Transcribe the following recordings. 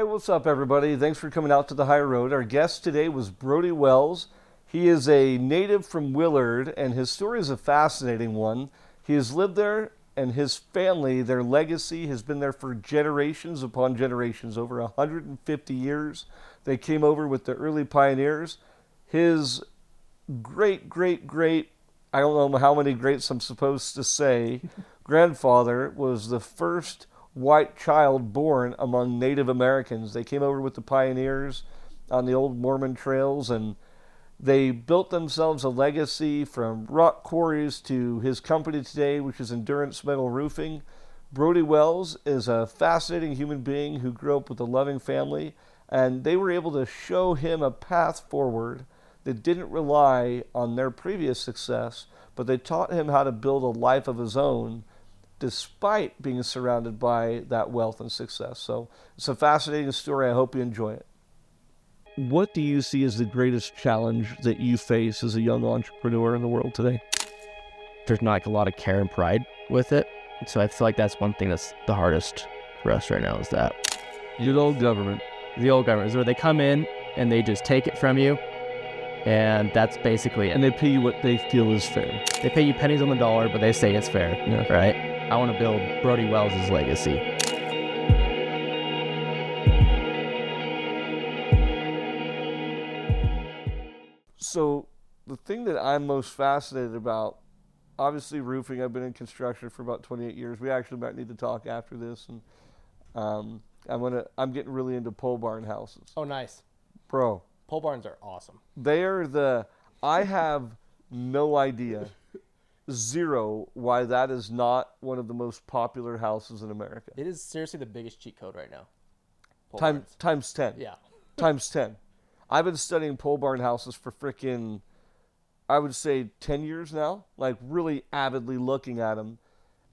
what's up, everybody? Thanks for coming out to the high road. Our guest today was Brody Wells. He is a native from Willard, and his story is a fascinating one. He has lived there, and his family, their legacy, has been there for generations upon generations, over 150 years. They came over with the early pioneers. His great, I don't know how many greats I'm supposed to say, grandfather was the first white child born among Native Americans. They came over with the pioneers on the old Mormon trails, and they built themselves a legacy from rock quarries to his company today, which is Endurance Metal Roofing. Brody Wells is a fascinating human being who grew up with a loving family, and they were able to show him a path forward that didn't rely on their previous success, but they taught him how to build a life of his own despite being surrounded by that wealth and success. So it's a fascinating story. I hope you enjoy it. What do you see as the greatest challenge that you face as a young entrepreneur in the world today? There's not like a lot of care and pride with it. So I feel like that's one thing that's the hardest for us right now is that. Good old government. The old government is where they come in and they just take it from you. And that's basically it. And they pay you what they feel is fair. They pay you pennies on the dollar, but they say it's fair, right? I want to build Brody Wells' legacy. So the thing that I'm most fascinated about, obviously roofing, I've been in construction for about 28 years. We actually might need to talk after this. And I'm getting really into pole barn houses. Oh, nice. Bro. Pole barns are awesome. I have no idea, zero, why that is not one of the most popular houses in America. It is seriously the biggest cheat code right now. Times 10. Yeah. Times 10. I've been studying pole barn houses for frickin', I would say 10 years now, like really avidly looking at them.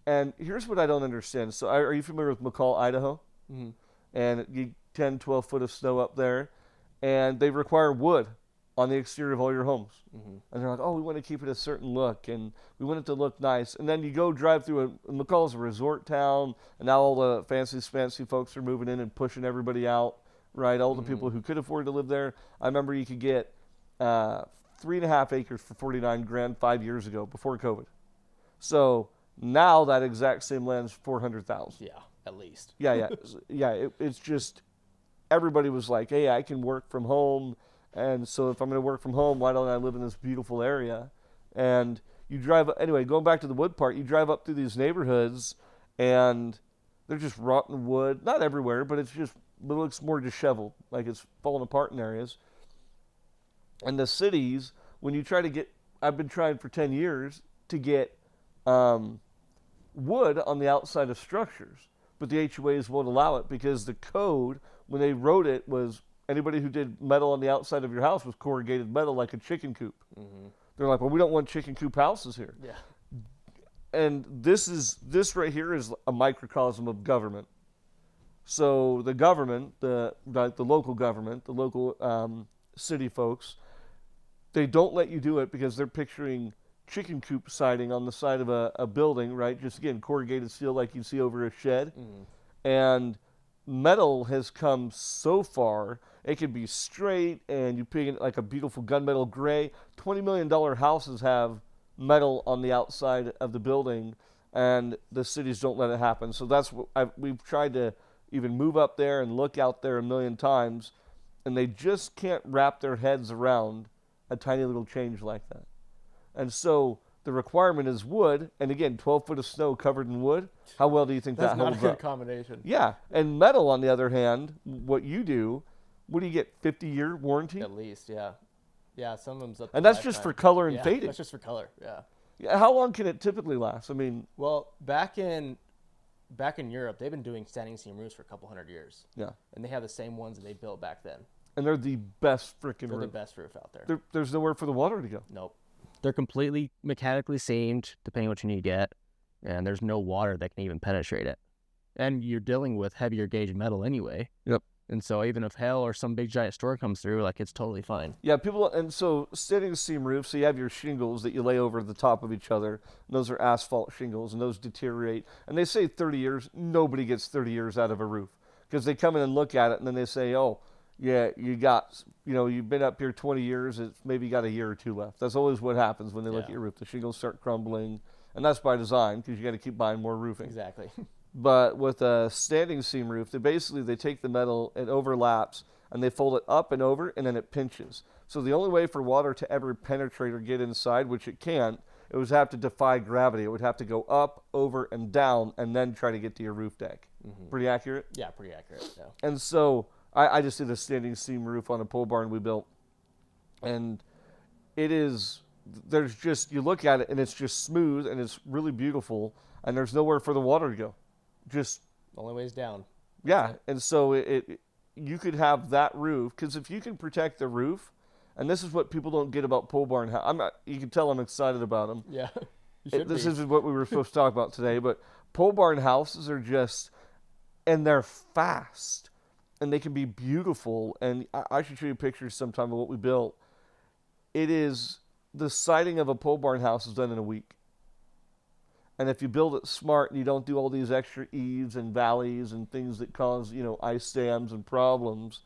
And here's what I don't understand. So are you familiar with McCall, Idaho? Mm-hmm. And you 10, 12 foot of snow up there. And they require wood on the exterior of all your homes. Mm-hmm. And they're like, oh, we want to keep it a certain look, and we want it to look nice. And then you go drive through McCall's a resort town, and now all the fancy folks are moving in and pushing everybody out, right? All the people who could afford to live there. I remember you could get 3.5 acres for $49,000 5 years ago, before COVID. So now that exact same land's $400,000. Yeah, at least. Yeah. It's just, everybody was like, hey, I can work from home. And so if I'm going to work from home, why don't I live in this beautiful area? And you drive, anyway, going back to the wood part, you drive up through these neighborhoods and they're just rotten wood. Not everywhere, but it looks more disheveled, like it's falling apart in areas. And the cities, when you try to get, I've been trying for 10 years to get wood on the outside of structures, but the HOAs won't allow it because the code, when they wrote it, was anybody who did metal on the outside of your house was corrugated metal like a chicken coop. Mm-hmm. They're like, well, we don't want chicken coop houses here. Yeah. And this right here is a microcosm of government. So the government, the local government, the local city folks, they don't let you do it because they're picturing chicken coop siding on the side of a building, right? Just again, corrugated steel like you see over a shed. Mm-hmm. And metal has come so far. It can be straight, and you pick it like a beautiful gunmetal gray. $20 million houses have metal on the outside of the building, and the cities don't let it happen. So that's what we've tried to even move up there and look out there a million times, and they just can't wrap their heads around a tiny little change like that. And so the requirement is wood, and again, 12 foot of snow covered in wood. How well do you think that holds up? That's not a good combination. Yeah, and metal, on the other hand, what you do, what do you get, 50-year warranty? At least, yeah. Yeah, some of them's up to and that's lifetime. Just for color and fading. That's just for color, yeah. Yeah. How long can it typically last? I mean, well, back in Europe, they've been doing standing seam roofs for a couple hundred years. Yeah. And they have the same ones that they built back then. And they're the best freaking roof. They're the best roof out there. There's nowhere for the water to go. Nope. They're completely mechanically seamed, depending on what you need to get, and there's no water that can even penetrate it. And you're dealing with heavier gauge metal anyway. Yep. And so even if hail or some big giant storm comes through, like, it's totally fine. Yeah, and so standing seam roofs, so you have your shingles that you lay over the top of each other, and those are asphalt shingles, and those deteriorate. And they say 30 years. Nobody gets 30 years out of a roof. because they come in and look at it and then they say, oh, yeah, you got, you've been up here 20 years. It's maybe got a year or two left. That's always what happens when they look at your roof. The shingles start crumbling, and that's by design because you got to keep buying more roofing. Exactly. But with a standing seam roof, they take the metal, it overlaps, and they fold it up and over, and then it pinches. So the only way for water to ever penetrate or get inside, which it can't, it would have to defy gravity. It would have to go up, over, and down, and then try to get to your roof deck. Mm-hmm. Pretty accurate? Yeah, pretty accurate. Yeah. And so I just did a standing seam roof on a pole barn we built, and you look at it, and it's just smooth, and it's really beautiful, and there's nowhere for the water to go. Just the only way is down. Yeah, and so you could have that roof, because if you can protect the roof, and this is what people don't get about pole barn house. You can tell I'm excited about them. Yeah, this is what we were supposed to talk about today, but pole barn houses are and they're fast, and they can be beautiful, and I should show you pictures sometime of what we built. The siding of a pole barn house is done in a week. And if you build it smart and you don't do all these extra eaves and valleys and things that cause, ice dams and problems,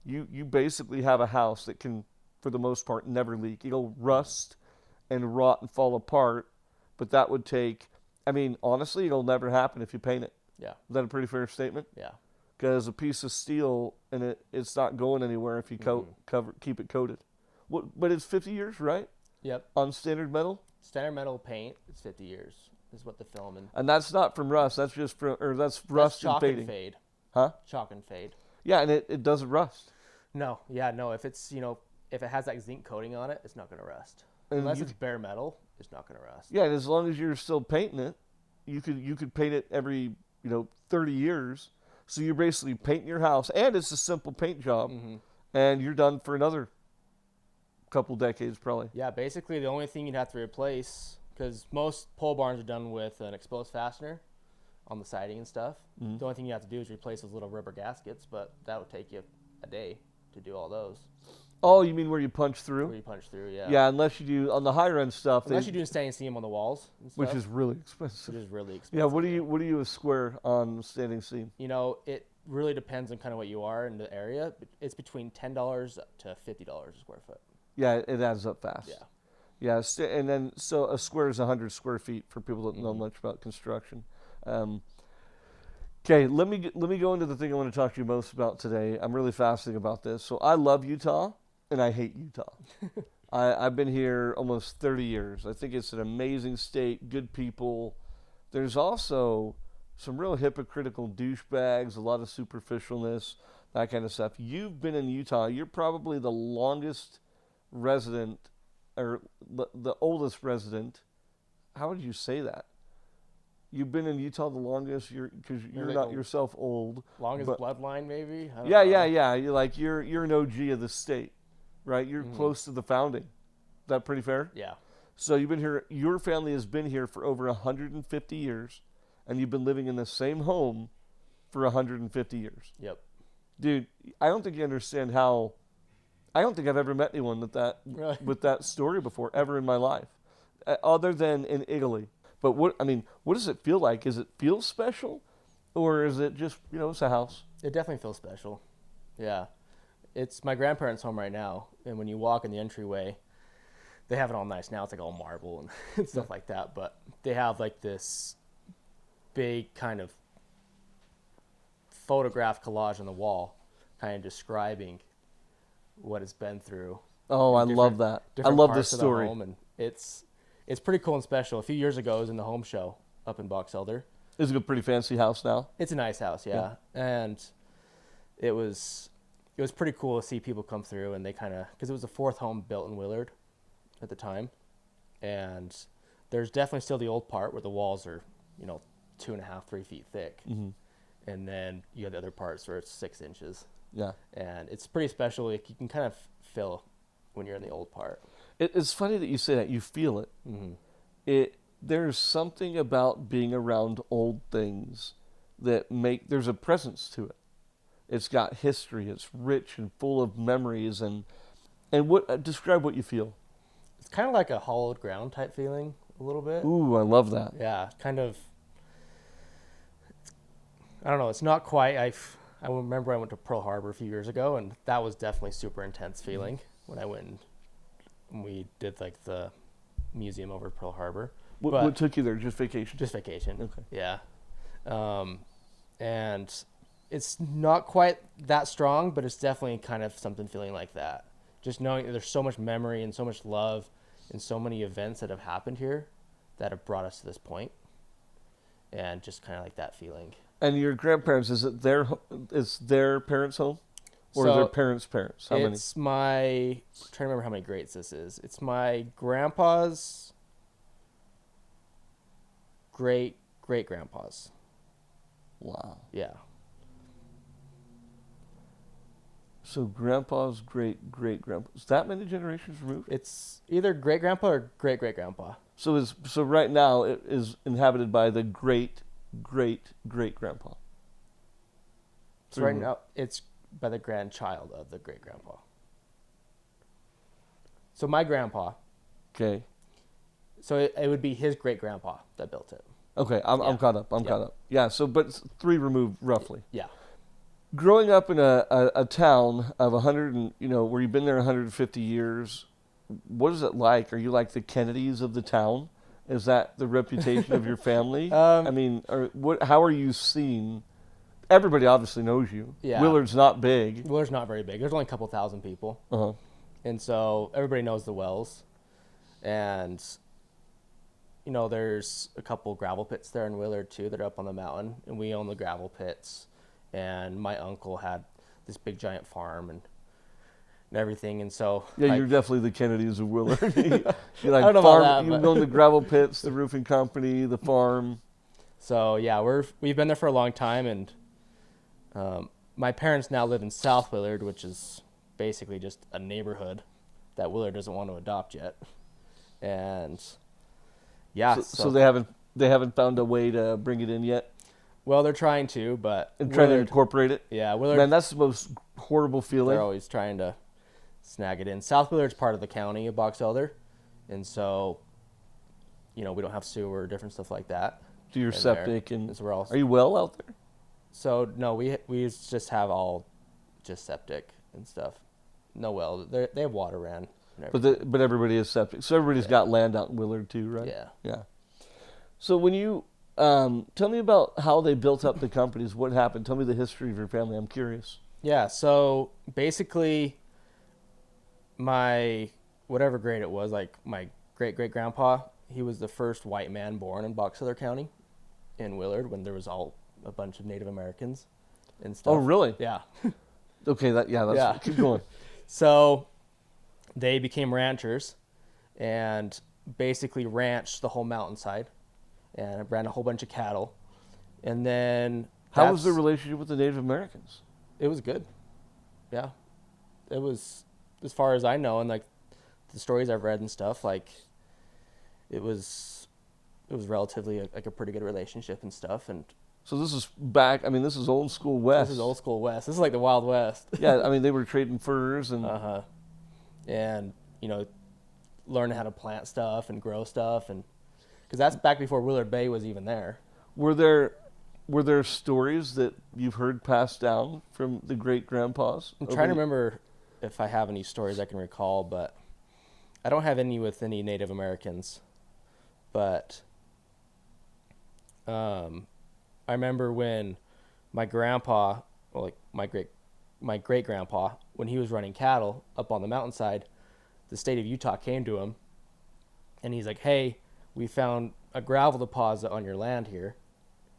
you basically have a house that can, for the most part, never leak. It'll rust and rot and fall apart, but that would take, honestly, it'll never happen if you paint it. Yeah. Is that a pretty fair statement? Yeah. Because a piece of steel, and it's not going anywhere if you keep it coated. But it's 50 years, right? Yep. On standard metal? Standard metal paint is 50 years. Is what the film and that's not from rust. That's just that's rust chalk and fading. And fade. Huh? Chalk and fade. Yeah, and it doesn't rust. No. If it's if it has that zinc coating on it, it's not going to rust. And unless it's bare metal, it's not going to rust. Yeah, and as long as you're still painting it, you could paint it every 30 years. So you're basically painting your house, and it's a simple paint job, and you're done for another couple decades probably. Yeah, basically the only thing you'd have to replace, because most pole barns are done with an exposed fastener on the siding and stuff. Mm-hmm. The only thing you have to do is replace those little rubber gaskets, but that would take you a day to do all those. Oh, you mean where you punch through? Where you punch through, yeah. Yeah, unless you do on the higher end stuff. Unless you do standing seam on the walls and stuff, which is really expensive. Yeah, what do you a square on standing seam? It really depends on kind of what you are in the area. It's between $10 to $50 a square foot. Yeah, it adds up fast. Yeah. Yeah, and then so a square is 100 square feet for people that don't know much about construction. Okay, let me go into the thing I want to talk to you most about today. I'm really fascinated about this. So I love Utah, and I hate Utah. I've been here almost 30 years. I think it's an amazing state, good people. There's also some real hypocritical douchebags, a lot of superficialness, that kind of stuff. You've been in Utah. You're probably the longest resident, or the oldest resident. How would you say that? You've been in Utah the longest, because you're not yourself old. Longest bloodline, maybe? Yeah. You're an OG of the state, right? You're close to the founding. Is that pretty fair? Yeah. So you've been here, your family has been here for over 150 years, and you've been living in the same home for 150 years. Yep. Dude, I don't think you understand how, I don't think I've ever met anyone with that story before, ever in my life, other than in Italy. But what does it feel like? Does it feel special, or is it just, it's a house? It definitely feels special. Yeah. It's my grandparents' home right now, and when you walk in the entryway, they have it all nice now. It's like all marble and stuff like that, but they have like this big kind of photograph collage on the wall, kind of describing what it's been through. Oh, I love that. I love this story. And it's pretty cool and special. A few years ago, I was in the home show up in Box Elder. Is it a pretty fancy house now? It's a nice house, yeah. And it was pretty cool to see people come through, and they kind of, because it was the fourth home built in Willard at the time, and there's definitely still the old part where the walls are 2.5, 3 feet thick, and then you have the other parts where it's 6 inches. Yeah. And it's pretty special. Like, you can kind of feel when you're in the old part. It's funny that you say that. You feel it. Mm-hmm. There's something about being around old things that there's a presence to it. It's got history. It's rich and full of memories. And describe what you feel. It's kind of like a hollowed ground type feeling, a little bit. Ooh, I love that. Yeah, kind of. I don't know. It's not quite. I I remember I went to Pearl Harbor a few years ago, and that was definitely super intense feeling when I went and we did like the museum over at Pearl Harbor. What took you there? Just vacation? Just vacation. Okay. Yeah. And it's not quite that strong, but it's definitely kind of something feeling like that. Just knowing that there's so much memory and so much love and so many events that have happened here that have brought us to this point. And just kind of like that feeling. And your grandparents, is their parents' home? Or So their parents' parents? How many? it's I'm trying to remember how many greats this is. It's my grandpa's great-great-grandpa's. Wow. Yeah. So grandpa's great-great-grandpa. Is that many generations removed? It's either great-grandpa or great-great-grandpa. So right now it is inhabited by the great-great-great-grandpa. So right now it's by the grandchild of the great-grandpa. So my grandpa, Okay. so it would be his great-grandpa that built it. Okay, I'm caught up. I'm caught up. Yeah, so but it's 3 removed roughly. Yeah. Growing up in a town of 100 and, where you've been there 150 years, what is it like? Are you like the Kennedys of the town? Is that the reputation of your family? I mean, how are you seen? Everybody obviously knows you. Yeah. Willard's not big. Willard's not very big. There's only a couple thousand people. Uh-huh. And so everybody knows the Wells. And, there's a couple gravel pits there in Willard, too, that are up on the mountain. And we own the gravel pits. And my uncle had this big, giant farm and everything. And so... Yeah, you're definitely the Kennedys of Willard. You like I don't know farm, about that, you but... own the gravel pits, the roofing company, the farm. So, yeah, we've been there for a long time. And my parents now live in South Willard, which is basically just a neighborhood that Willard doesn't want to adopt yet. And... Yeah, so they haven't found a way to bring it in yet. Well, they're trying to, but and trying to incorporate it. Yeah, Willard. Man, that's the most horrible feeling. They're always trying to snag it in. South Willard's part of the county of Box Elder, and so we don't have sewer, different stuff like that. Do your septic and so we're all. Are you well out there? So no, we just have all just septic and stuff. No well, they have water ran. But everybody is septic. So everybody's got land out in Willard too, right? Yeah. Yeah. So when you tell me about how they built up the companies, what happened? Tell me the history of your family. I'm curious. Yeah. So basically, my whatever grade it was, like my great-great-grandpa, he was the first white man born in Box Elder County, in Willard, when there was a bunch of Native Americans and stuff. Oh, really? Yeah. Okay. Keep going. So they became ranchers and basically ranched the whole mountainside and ran a whole bunch of cattle. And then... How was the relationship with the Native Americans? It was good. Yeah. It was, as far as I know, and like the stories I've read and stuff, like it was relatively like a pretty good relationship and stuff. And so this is this is old school West. This is old school West. This is like the Wild West. Yeah, they were trading furs and... Uh-huh. And, learning how to plant stuff and grow stuff. And because that's back before Willard Bay was even there. Were there stories that you've heard passed down from the great-grandpas? I'm trying to remember if I have any stories I can recall, but I don't have any with any Native Americans. But I remember when my grandpa, well, like my great-grandpa, when he was running cattle up on the mountainside, the state of Utah came to him, and he's like, hey, we found a gravel deposit on your land here.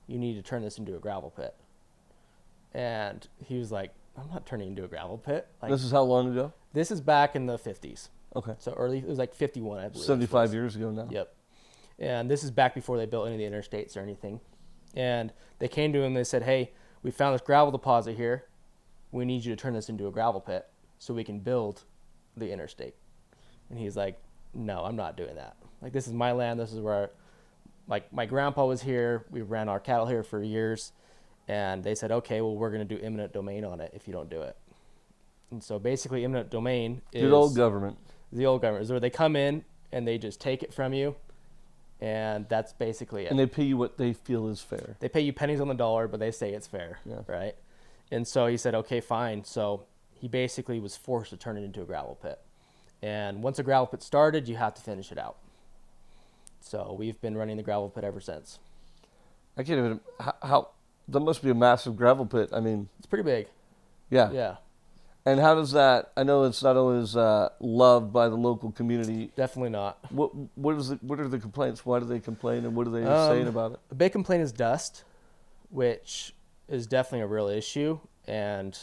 You need to turn this into a gravel pit. And he was like, I'm not turning it into a gravel pit. Like, this is how long ago? This is back in the 50s. Okay. So it was like 51, I believe. 75 years ago now. Yep. And this is back before they built any of the interstates or anything. And they came to him, they said, hey, we found this gravel deposit here. We need you to turn this into a gravel pit so we can build the interstate. And he's like, no, I'm not doing that. Like, this is my land. This is where, like, my grandpa was here. We ran our cattle here for years. And they said, okay, well, we're going to do eminent domain on it if you don't do it. And so basically eminent domain is... The old government. The old government is where they come in and they just take it from you. And that's basically it. And they pay you what they feel is fair. They pay you pennies on the dollar, but they say it's fair, yeah. Right? And so he said, okay, fine. So he basically was forced to turn it into a gravel pit. And once a gravel pit started, you have to finish it out. So we've been running the gravel pit ever since. I can't even, how that must be a massive gravel pit. I mean, It's pretty big. yeah. Yeah, And how does that, I know it's not always loved by the local community. definitely not. What are the complaints? Why do they complain, and what are they saying about it? The big complaint is dust, which is definitely a real issue. And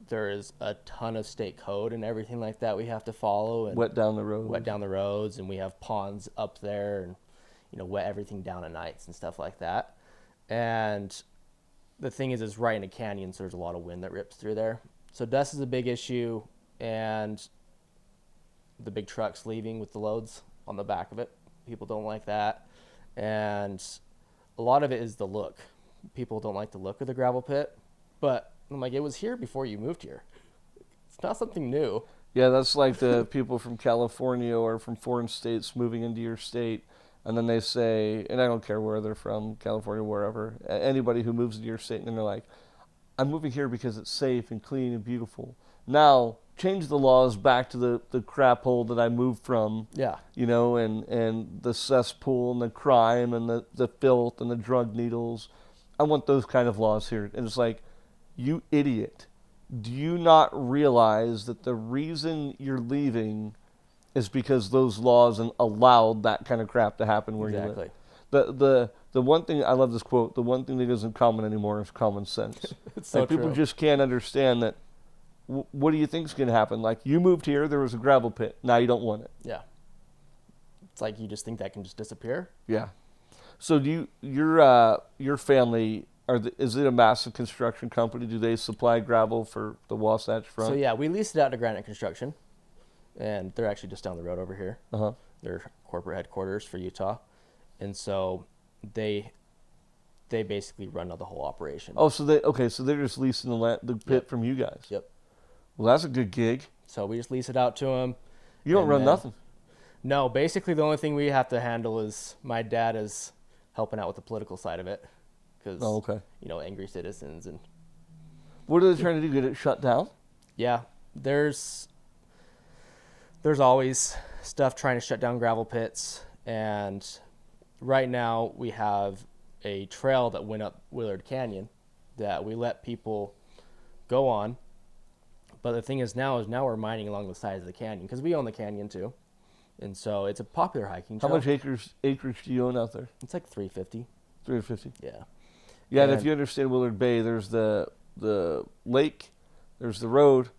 there is a ton of state code and everything like that we have to follow. And Wet down the road. wet down the roads, and we have ponds up there, and wet everything down at nights and stuff like that. And the thing is, it's right in a canyon, so there's a lot of wind that rips through there. So dust is a big issue, and the big trucks leaving with the loads on the back of it, people don't like that. And a lot of it is the look. People don't like the look of the gravel pit, but I'm like, it was here before you moved here. It's not something new. Yeah, that's like the people from California or from foreign states moving into your state, and then they say, and I don't care where they're from, California, wherever, anybody who moves into your state, and they're like, I'm moving here because it's safe and clean and beautiful. Now, change the laws back to the crap hole that I moved from, Yeah. And the cesspool and the crime and the filth and the drug needles. I want those kind of laws here. And it's like, you idiot. Do you not realize that the reason you're leaving is because those laws allowed that kind of crap to happen where you Exactly. live? The one thing, I love this quote, the one thing that isn't common anymore is common sense. It's so like people true. just can't understand that. What do you think is going to happen? Like, you moved here, there was a gravel pit. Now you don't want it. Yeah. It's like you just think that can just disappear. Yeah. So do your family, is it a massive construction company? Do they supply gravel for the Wasatch Front? So yeah, we leased it out to Granite Construction, and they're actually just down the road over here. Uh-huh. They're corporate headquarters for Utah, and so they basically run the whole operation. Oh, so they're just leasing the pit Yep. from you guys. Yep. Well, that's a good gig. So we just lease it out to them. You don't And run then- nothing. No, basically the only thing we have to handle is my dad is helping out with the political side of it, because Oh, okay. angry citizens, and What are they trying to do? Get it shut down? yeah, there's always stuff trying to shut down gravel pits, and right now we have a trail that went up Willard Canyon that we let people go on. But the thing is now we're mining along the sides of the canyon, because we own the canyon too. And so it's a popular hiking How trail. much acreage do you own out there? It's like 350. 350. Yeah. Yeah, and if And- you understand Willard Bay, there's the lake, there's the road,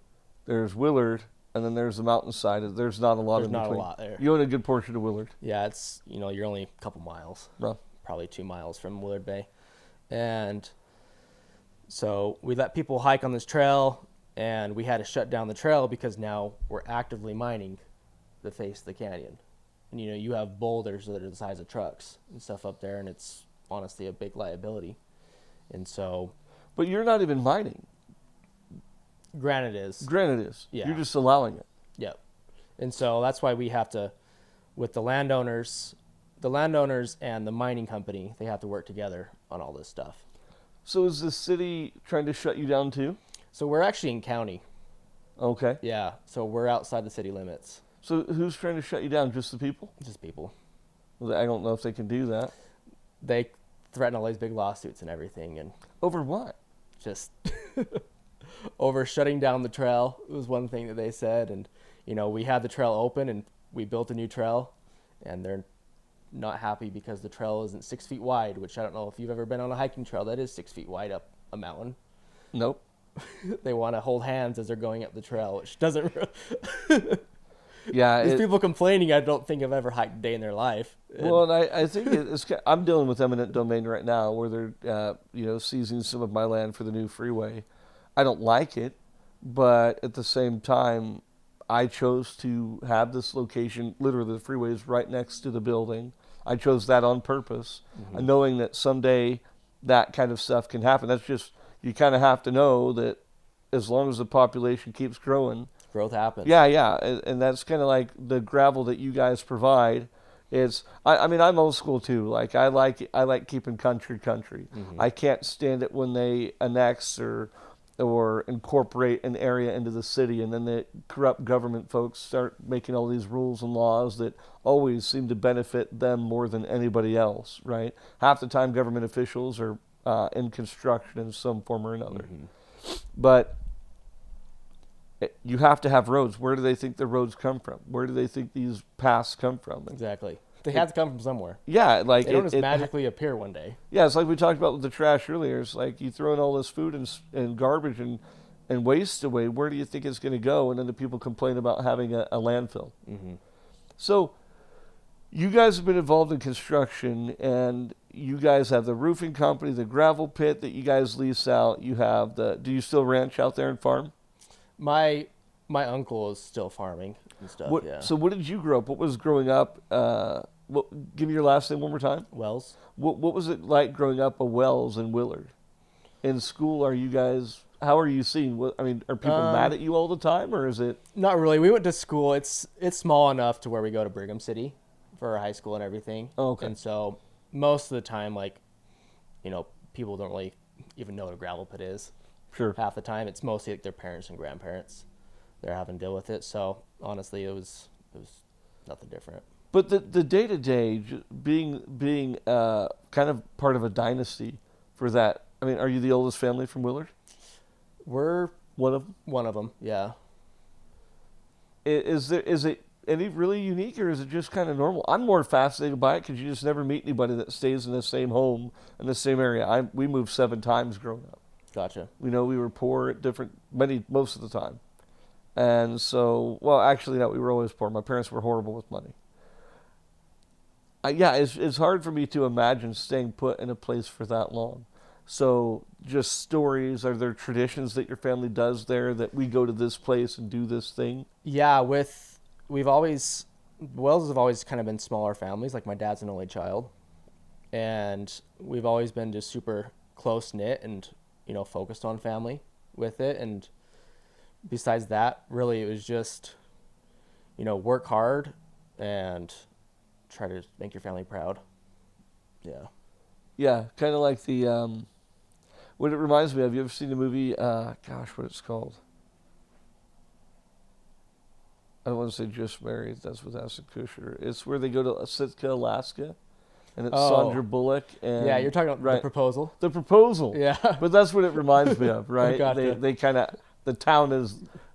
there's Willard, and then there's the mountainside. There's not a lot There's in not a between. lot there. You own a good portion of Willard. Yeah, it's, you're only a couple miles, No. probably 2 miles from Willard Bay. And so we let people hike on this trail, and we had to shut down the trail because now we're actively mining the face of the canyon. And you have boulders that are the size of trucks and stuff up there, and it's honestly a big liability. And so But you're not even mining. granted is, Granted is. Yeah. You're just allowing it. yep. And so that's why we have to, with the landowners and the mining company, they have to work together on all this stuff. So is the city trying to shut you down too? So we're actually in county. Okay. Yeah. So we're outside the city limits. So who's trying to shut you down? Just the people? Just people. Well, I don't know if they can do that. They threaten all these big lawsuits and everything, and Over what? just over shutting down the trail was one thing that they said. And we had the trail open, and we built a new trail, and they're not happy because the trail isn't 6 feet wide, which I don't know if you've ever been on a hiking trail that is 6 feet wide up a mountain. Nope. They want to hold hands as they're going up the trail, which doesn't. Yeah. These people complaining, I don't think have ever hiked a day in their life. Well, and I think I'm dealing with eminent domain right now, where they're seizing some of my land for the new freeway. I don't like it, but at the same time, I chose to have this location. Literally, the freeway is right next to the building. I chose that on purpose, and knowing that someday that kind of stuff can happen. That's just, you kind of have to know that as long as the population keeps growing. Growth happens. Yeah, and that's kind of like the gravel that you guys provide. I mean, I'm old school too. Like I like keeping country. Mm-hmm. I can't stand it when they annex or or incorporate an area into the city, and then the corrupt government folks start making all these rules and laws that always seem to benefit them more than anybody else, right? Half the time government officials are in construction in some form or another. But you have to have roads. Where do they think the roads come from? Where do they think these paths come from? Exactly. They have to come from somewhere. Yeah, like they don't just magically appear one day. Yeah, it's like we talked about with the trash earlier. It's like you throw in all this food and garbage and waste away. Where do you think it's going to go? And then the people complain about having a landfill. So you guys have been involved in construction, and you guys have the roofing company, the gravel pit that you guys lease out. You have do you still ranch out there and farm? My uncle is still farming and stuff. Yeah. So what did you grow up? What was growing up? Give me your last name one more time. Wells. What was it like growing up a Wells in Willard? In school, how are you seen? Are people mad at you all the time, or is it? Not really. We went to school. It's small enough to where we go to Brigham City for our high school and everything. Oh, okay. And so most of the time, people don't really even know what a gravel pit is. Sure. Half the time, it's mostly like their parents and grandparents. They're having to deal with it. So honestly, it was nothing different. But the day-to-day, being kind of part of a dynasty for that, are you the oldest family from Willard? We're one of them? One of them, yeah. Is it any really unique, or is it just kind of normal? I'm more fascinated by it because you just never meet anybody that stays in the same home, in the same area. We moved 7 times growing up. Gotcha. We were poor at most of the time. And so, well, actually, no, we were always poor. My parents were horrible with money. It's hard for me to imagine staying put in a place for that long. So just stories, are there traditions that your family does there that we go to this place and do this thing? Yeah, Wells have always kind of been smaller families. Like my dad's an only child. And we've always been just super close-knit and, focused on family with it. And besides that, really it was just, work hard and try to make your family proud. Yeah. Yeah, kind of like the, what it reminds me of, you ever seen the movie, what it's called? I don't want to say Just Married, that's with Ashton Kutcher. It's where they go to Sitka, Alaska, and it's Sandra Bullock. And yeah, you're talking about The Proposal? The Proposal. Yeah. But that's what it reminds me of, right? Gotcha. They kind of, the town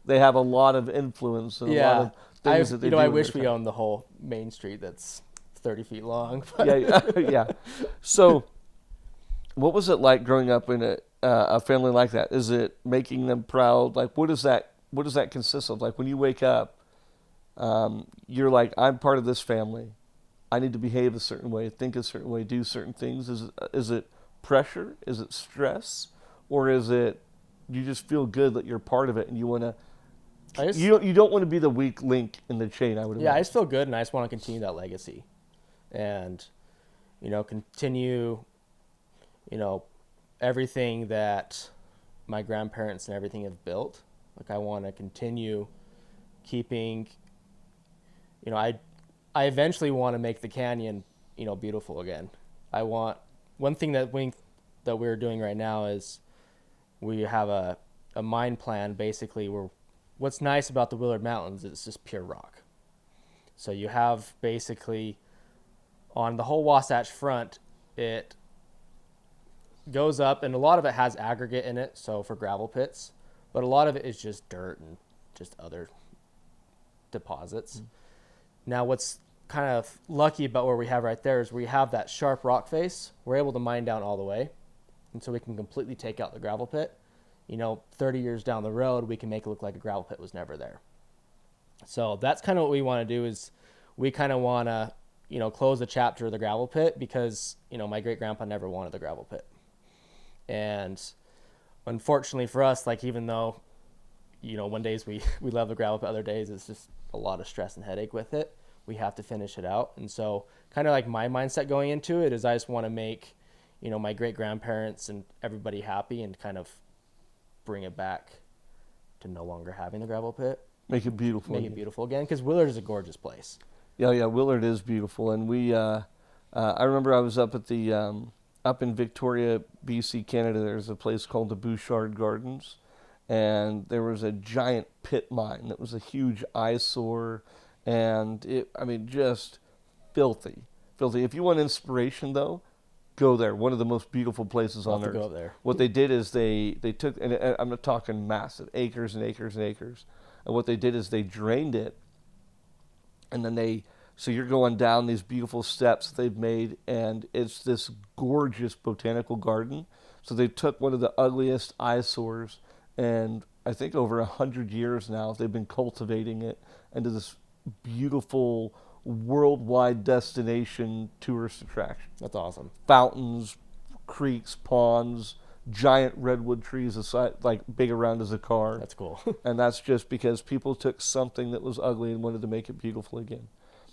they have a lot of influence and a lot of things that they do. I wish we owned the whole main street that's 30 feet long. Yeah. So what was it like growing up in a family like that? Is it making them proud? Like, what does that consist of? Like, when you wake up, you're like, I'm part of this family. I need to behave a certain way, think a certain way, do certain things. Is it pressure? Is it stress? Or is it you just feel good that you're part of it and you want to? You don't want to be the weak link in the chain, I would imagine. Yeah, I just feel good and I just want to continue that legacy. And, continue, everything that my grandparents and everything have built. Like, I want to continue keeping, I eventually want to make the canyon, beautiful again. One thing that we're doing right now is we have a mine plan, basically, where what's nice about the Willard Mountains is it's just pure rock. So you have basically on the whole Wasatch Front, it goes up, and a lot of it has aggregate in it, so for gravel pits, but a lot of it is just dirt and just other deposits. Now, what's kind of lucky about where we have right there is we have that sharp rock face. We're able to mine down all the way, and so we can completely take out the gravel pit. 30 years down the road, we can make it look like a gravel pit was never there. So that's kind of what we want to do is we kind of want to, close the chapter of the gravel pit because, my great-grandpa never wanted the gravel pit. And unfortunately for us, like, even though, one days we love the gravel pit, other days it's just a lot of stress and headache with it. We have to finish it out. And so kind of like my mindset going into it is I just want to make, my great-grandparents and everybody happy and kind of bring it back to no longer having the gravel pit. Make it beautiful. Make it beautiful again, because Willard is a gorgeous place. Yeah, Willard is beautiful, and we. I remember I was up at the up in Victoria, BC, Canada. There's a place called the Bouchard Gardens, and there was a giant pit mine that was a huge eyesore, and just filthy. Filthy. If you want inspiration, though, go there. One of the most beautiful places on earth. Go up there. What they did is they took, and I'm not talking massive, acres and acres and acres. And what they did is they drained it, and then so you're going down these beautiful steps that they've made, and it's this gorgeous botanical garden. So they took one of the ugliest eyesores, and I think over 100 years now, they've been cultivating it into this beautiful worldwide destination tourist attraction. That's awesome. Fountains, creeks, ponds, giant redwood trees like big around as a car. That's cool. And that's just because people took something that was ugly and wanted to make it beautiful again.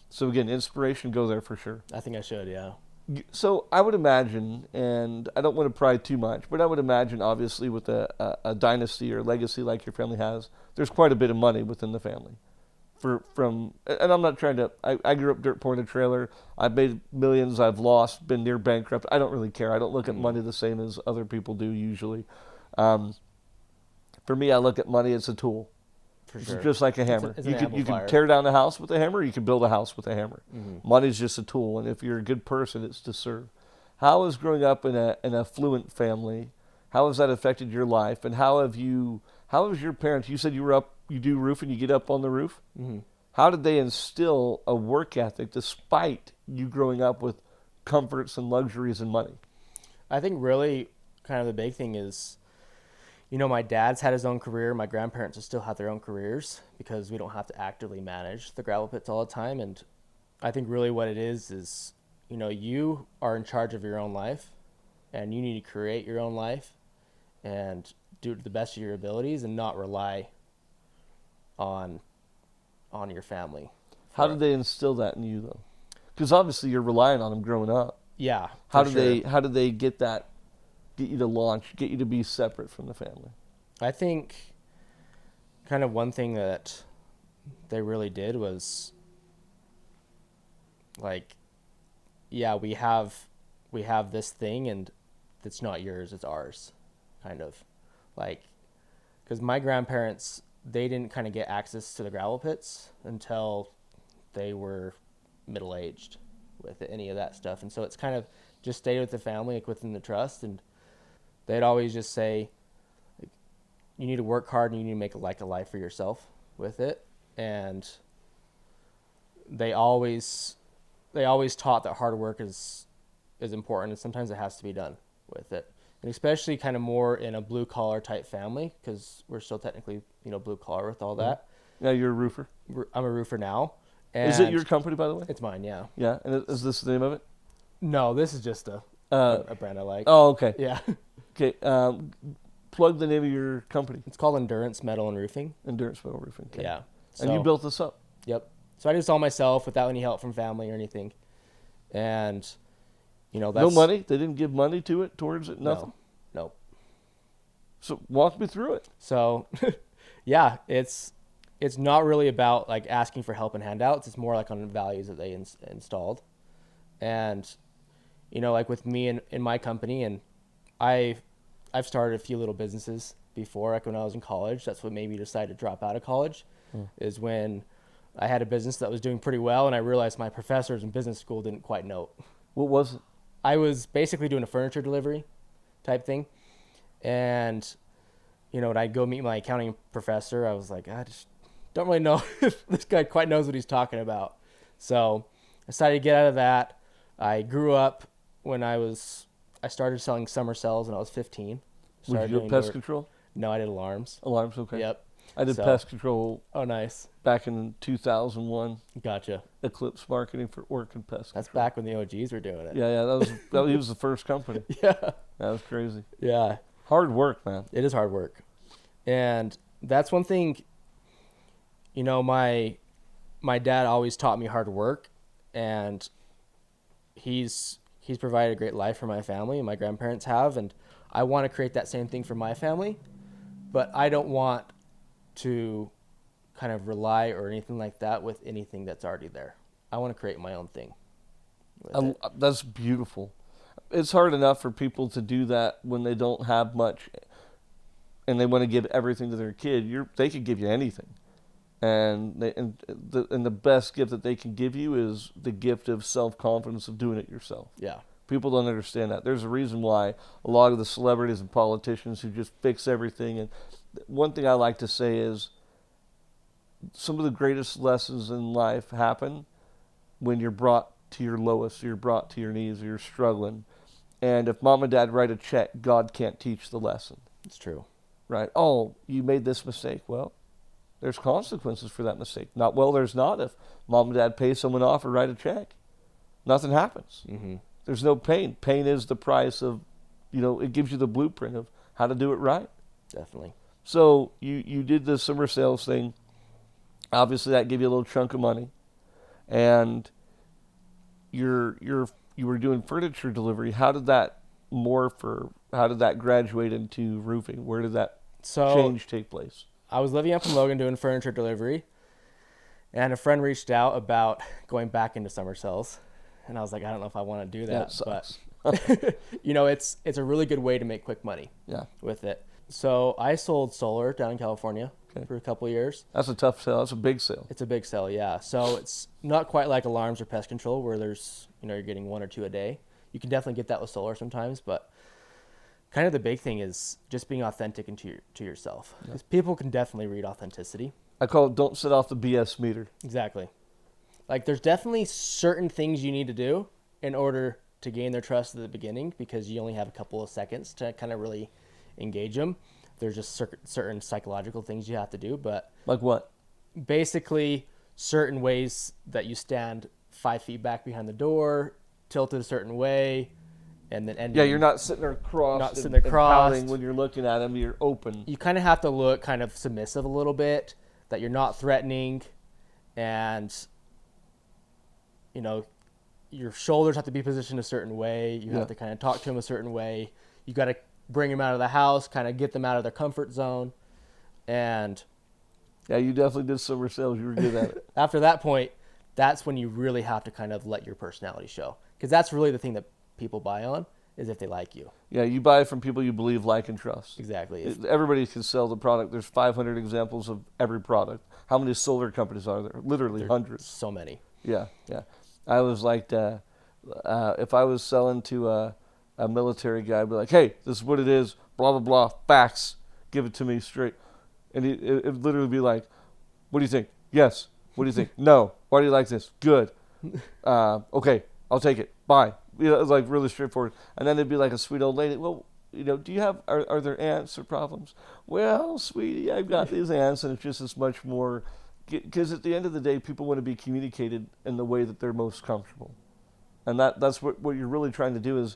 So again, inspiration, go there for sure. I think I should, yeah. So I would imagine, and I don't want to pry too much, but I would imagine obviously with a dynasty or legacy like your family has, there's quite a bit of money within the family. And I'm not trying to, I grew up dirt poor in a trailer. I've made millions, I've lost, been near bankrupt. I don't really care. I don't look at money the same as other people do usually. For me, I look at money as a tool. For sure. It's just like a hammer. It's you an can tear down a house with a hammer, you can build a house with a hammer. Mm-hmm. Money's just a tool, and if you're a good person, it's to serve. How has growing up in an affluent family, how has that affected your life? And how has your parents, you said you do roofing, you get up on the roof? Mm-hmm. How did they instill a work ethic despite you growing up with comforts and luxuries and money? I think really kind of the big thing is, my dad's had his own career. My grandparents still have their own careers because we don't have to actively manage the gravel pits all the time. And I think really what it is, you are in charge of your own life, and you need to create your own life and do it to the best of your abilities and not rely on your family. How did they instill that in you, though? Because obviously you're relying on them growing up. Yeah. How did they get you to launch, get you to be separate from the family? I think kind of one thing that they really did was like, yeah, we have this thing and it's not yours, it's ours, kind of. Like, because my grandparents, they didn't kind of get access to the gravel pits until they were middle-aged with any of that stuff. And so it's kind of just stayed with the family, like within the trust. And they'd always just say, you need to work hard and you need to make a life for yourself with it. And they always taught that hard work is important, and sometimes it has to be done with it. And especially kind of more in a blue collar type family, because we're still technically, blue collar with all that. Yeah, you're a roofer. I'm a roofer now. Is it your company, by the way? It's mine, yeah. Yeah, and is this the name of it? No, this is just a brand I like. Oh, okay. Yeah. Okay, plug the name of your company. It's called Endurance Metal and Roofing. Endurance Metal Roofing. Okay. Yeah. And you built this up? Yep. So I did this all myself without any help from family or anything. And, that's... No money? They didn't give money towards it? Nothing? No. So walk me through it. So, yeah, it's not really about like asking for help and handouts. It's more like on the values that they installed. And, like with me in my company, and I've started a few little businesses before, like when I was in college. That's what made me decide to drop out of college, is when I had a business that was doing pretty well, and I realized my professors in business school didn't quite know. What was it? I was basically doing a furniture delivery type thing. And, when I'd go meet my accounting professor, I was like, I just don't really know if this guy quite knows what he's talking about. So I decided to get out of that. I grew up when I started selling summer cells when I was 15. Did you do pest control? No, I did alarms. Alarms, okay. Yep. I did pest control. Oh, nice. Back in 2001. Gotcha. Eclipse Marketing for Orkin Pest That's Control. back when the OGs were doing it. Yeah, he was the first company. Yeah. That was crazy. Yeah. Hard work, man. It is hard work. And that's one thing, my dad always taught me hard work, and he's provided a great life for my family, and my grandparents have, and I want to create that same thing for my family, but I don't want to kind of rely or anything like that with anything that's already there. I want to create my own thing. That's beautiful. It's hard enough for people to do that when they don't have much. and they want to give everything to their kid, they could give you anything. And the best gift that they can give you is the gift of self-confidence of doing it yourself. Yeah. People don't understand that. There's a reason why a lot of the celebrities and politicians who just fix everything. And one thing I like to say is some of the greatest lessons in life happen when you're brought to your lowest, or you're brought to your knees, or you're struggling. And if mom and dad write a check, God can't teach the lesson. It's true. Right? Oh, you made this mistake. Well, there's consequences for that mistake. There's not if mom and dad pay someone off or write a check. Nothing happens. Mm-hmm. There's no pain. Pain is the price of, it gives you the blueprint of how to do it right. Definitely. So you did the summer sales thing. Obviously, that gave you a little chunk of money. And you were doing furniture delivery. How did that how did that graduate into roofing? Where did that change take place? I was living up in Logan doing furniture delivery, and a friend reached out about going back into summer cells, and I was like, I don't know if I want to do that, but it's a really good way to make quick money. Yeah. With it. So I sold solar down in California for a couple of years. That's a tough sale. That's a big sale. It's a big sale, yeah. So it's not quite like alarms or pest control where there's you're getting 1 or 2 a day. You can definitely get that with solar sometimes, but kind of the big thing is just being authentic to yourself. Because people can definitely read authenticity. I call it don't set off the BS meter. Exactly. Like there's definitely certain things you need to do in order to gain their trust at the beginning, because you only have a couple of seconds to kind of really engage them. There's just certain psychological things you have to do, but like what? Basically, certain ways that you stand 5 feet back behind the door, tilted a certain way, and then ending. Yeah, you're not sitting there crossed. Not sitting there crossed. Pouting when you're looking at them. You're open. You kind of have to look kind of submissive a little bit, that you're not threatening, and your shoulders have to be positioned a certain way. You have to kind of talk to them a certain way. You got to bring them out of the house, kind of get them out of their comfort zone. And yeah, you definitely did summer sales. You were good at it. After that point, that's when you really have to kind of let your personality show, because that's really the thing that people buy on, is if they like you. Yeah, you buy from people you believe, like, and trust. Exactly. Everybody can sell the product. There's 500 examples of every product. How many solar companies are there? Literally hundreds. So many. Yeah. I was like, if I was selling to a military guy, I'd be like, hey, this is what it is, blah, blah, blah, facts, give it to me straight. And it'd literally be like, what do you think? Yes. What do you think? No. Why do you like this? Good. Okay, I'll take it. Bye. It's like really straightforward. And then it'd be like a sweet old lady. Well, do you have, are there ants or problems? Well, sweetie, I've got these ants, and it's just as much more, because at the end of the day, people want to be communicated in the way that they're most comfortable. And that's what you're really trying to do is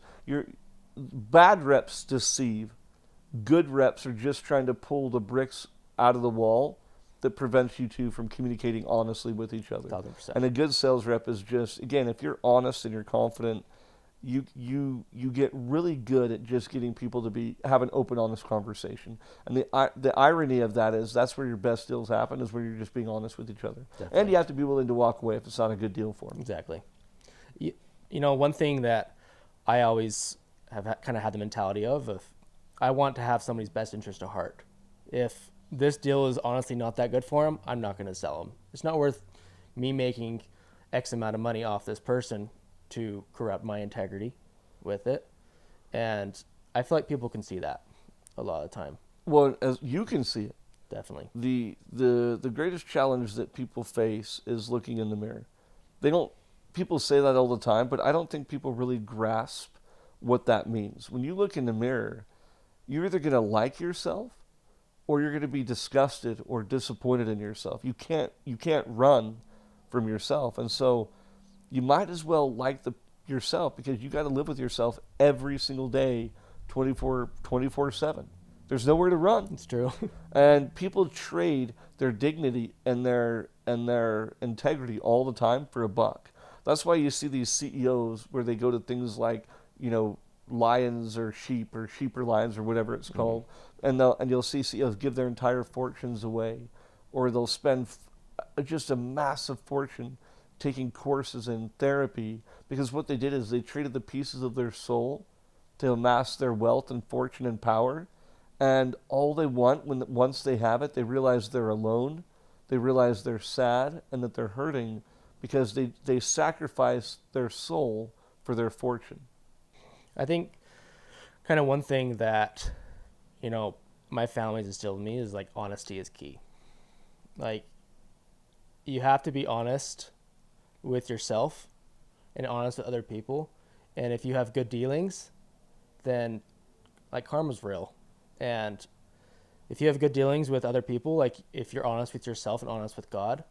bad reps deceive. Good reps are just trying to pull the bricks out of the wall that prevents you two from communicating honestly with each other. 1,000%. And a good sales rep is just, again, if you're honest and you're confident, you get really good at just getting people to have an open, honest conversation. And the irony of that is that's where your best deals happen, is where you're just being honest with each other. Definitely. And you have to be willing to walk away if it's not a good deal for them. Exactly. One thing that I always have kind of had the mentality of I want to have somebody's best interest at heart. If this deal is honestly not that good for them, I'm not going to sell them. It's not worth me making X amount of money off this person to corrupt my integrity with it. And I feel like people can see that a lot of the time. Well, as you can see it. Definitely. The greatest challenge that people face is looking in the mirror. People say that all the time, but I don't think people really grasp what that means. When you look in the mirror, you're either going to like yourself or you're going to be disgusted or disappointed in yourself. You can't run from yourself. And so you might as well like yourself, because you got to live with yourself every single day, 24/7. There's nowhere to run. It's true. And people trade their dignity and their integrity all the time for a buck. That's why you see these CEOs where they go to things like, lions or sheep or lions or whatever it's called, and you'll see CEOs give their entire fortunes away, or they'll spend just a massive fortune taking courses in therapy, because what they did is they traded the pieces of their soul to amass their wealth and fortune and power, and all they want once they have it, they realize they're alone, they realize they're sad, and that they're hurting because they sacrifice their soul for their fortune. I think kind of one thing that, my family's instilled in me is like honesty is key. Like, you have to be honest with yourself and honest with other people. And if you have good dealings, then like karma's real. And if you have good dealings with other people, like if you're honest with yourself and honest with God,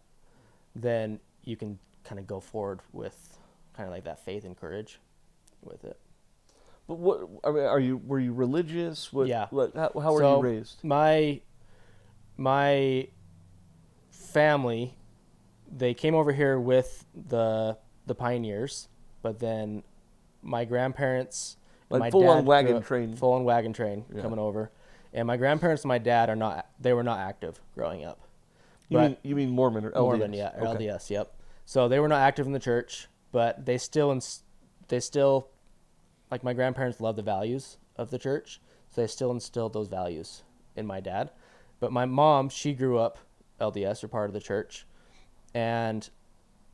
then you can kind of go forward with kind of like that faith and courage with it. But were you religious? Yeah. How were you raised? My family, they came over here with the pioneers, but then my grandparents, Like my full-on dad wagon train. full-on wagon train coming over, and my grandparents and my dad were not active growing up. You mean Mormon or LDS? Mormon, yeah, or Okay. LDS, yep. So they were not active in the church, but they still like my grandparents loved the values of the church, so they still instilled those values in my dad. But my mom, she grew up LDS or part of the church, and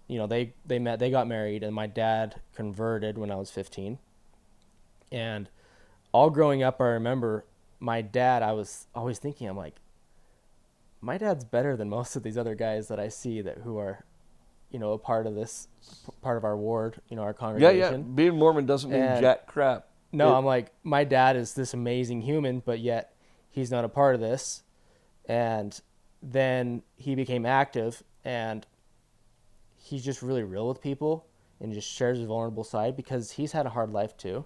they got married, and my dad converted when I was 15. And all growing up, I remember my dad, I was always thinking, I'm like, my dad's better than most of these other guys that I see who are, a part of our ward, our congregation. Yeah. Being Mormon doesn't mean jack crap. No, I'm like, my dad is this amazing human, but yet he's not a part of this. And then he became active, and he's just really real with people and just shares his vulnerable side because he's had a hard life too,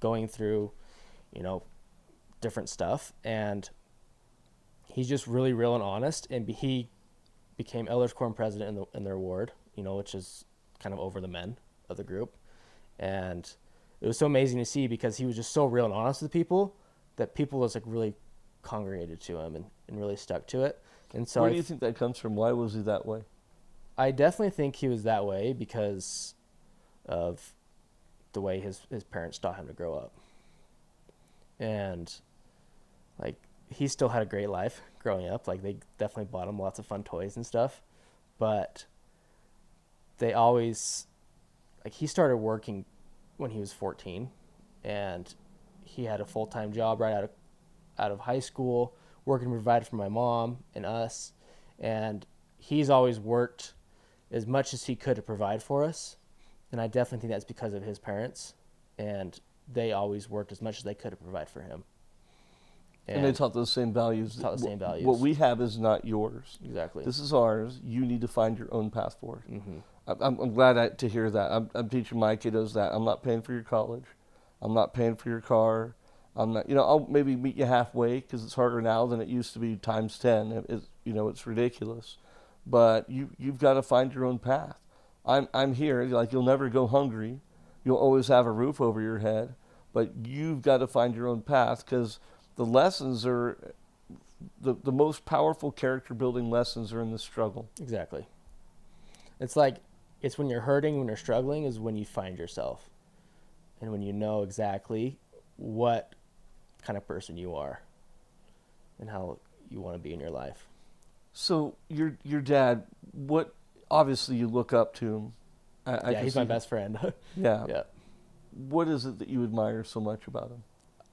going through, different stuff. And he's just really real and honest. And he became elders quorum president in their ward, which is kind of over the men of the group. And it was so amazing to see because he was just so real and honest with people that people was like really congregated to him and really stuck to it. And so where do you think that comes from? Why was he that way? I definitely think he was that way because of the way his parents taught him to grow up. And like, he still had a great life growing up. Like, they definitely bought him lots of fun toys and stuff, but they always, like, he started working when he was 14, and he had a full-time job right out of high school, working to provide for my mom and us. And he's always worked as much as he could to provide for us. And I definitely think that's because of his parents, and they always worked as much as they could to provide for him. And they taught those same values. What we have is not yours. Exactly. This is ours. You need to find your own path forward. Mm-hmm. I'm glad to hear that. I'm teaching my kiddos that. I'm not paying for your college. I'm not paying for your car. I'm not. I'll maybe meet you halfway because it's harder now than it used to be times 10. It's ridiculous, but you've got to find your own path. I'm here. Like, you'll never go hungry. You'll always have a roof over your head, but you've got to find your own path because the lessons are the most powerful character building lessons are in the struggle. Exactly. It's when you're hurting, when you're struggling, is when you find yourself, and when you know exactly what kind of person you are and how you want to be in your life. So your dad, what obviously you look up to him. Yeah, he's my best friend. Yeah. Yeah. What is it that you admire so much about him?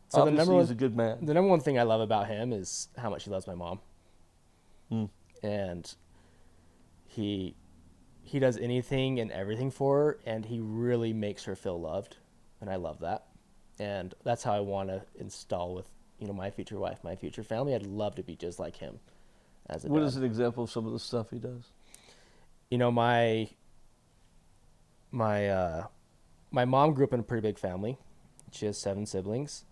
So obviously, he's a good man. The number one thing I love about him is how much he loves my mom. Mm. And he does anything and everything for her, and he really makes her feel loved, and I love that. And that's how I want to install with my future wife, my future family. I'd love to be just like him as a What dad. is an example of some of the stuff he does? My mom grew up in a pretty big family. She has 7 siblings,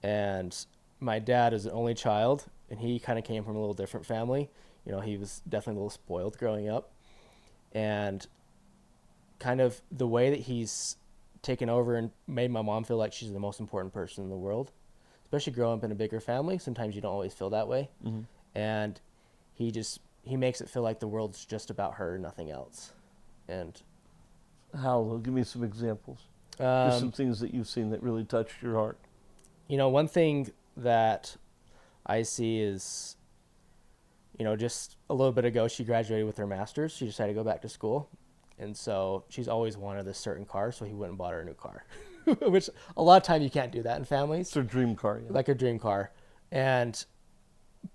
and my dad is an only child, and he kind of came from a little different family. He was definitely a little spoiled growing up, and kind of the way that he's taken over and made my mom feel like she's the most important person in the world, especially growing up in a bigger family. Sometimes you don't always feel that way. Mm-hmm. And he makes it feel like the world's just about her, nothing else. And How? Give me some examples. Just some things that you've seen that really touched your heart. one thing that I see is, just a little bit ago, she graduated with her master's. She decided to go back to school. And so she's always wanted this certain car, so he went and bought her a new car, which a lot of time you can't do that in families. It's her dream car. Yeah. Like a dream car.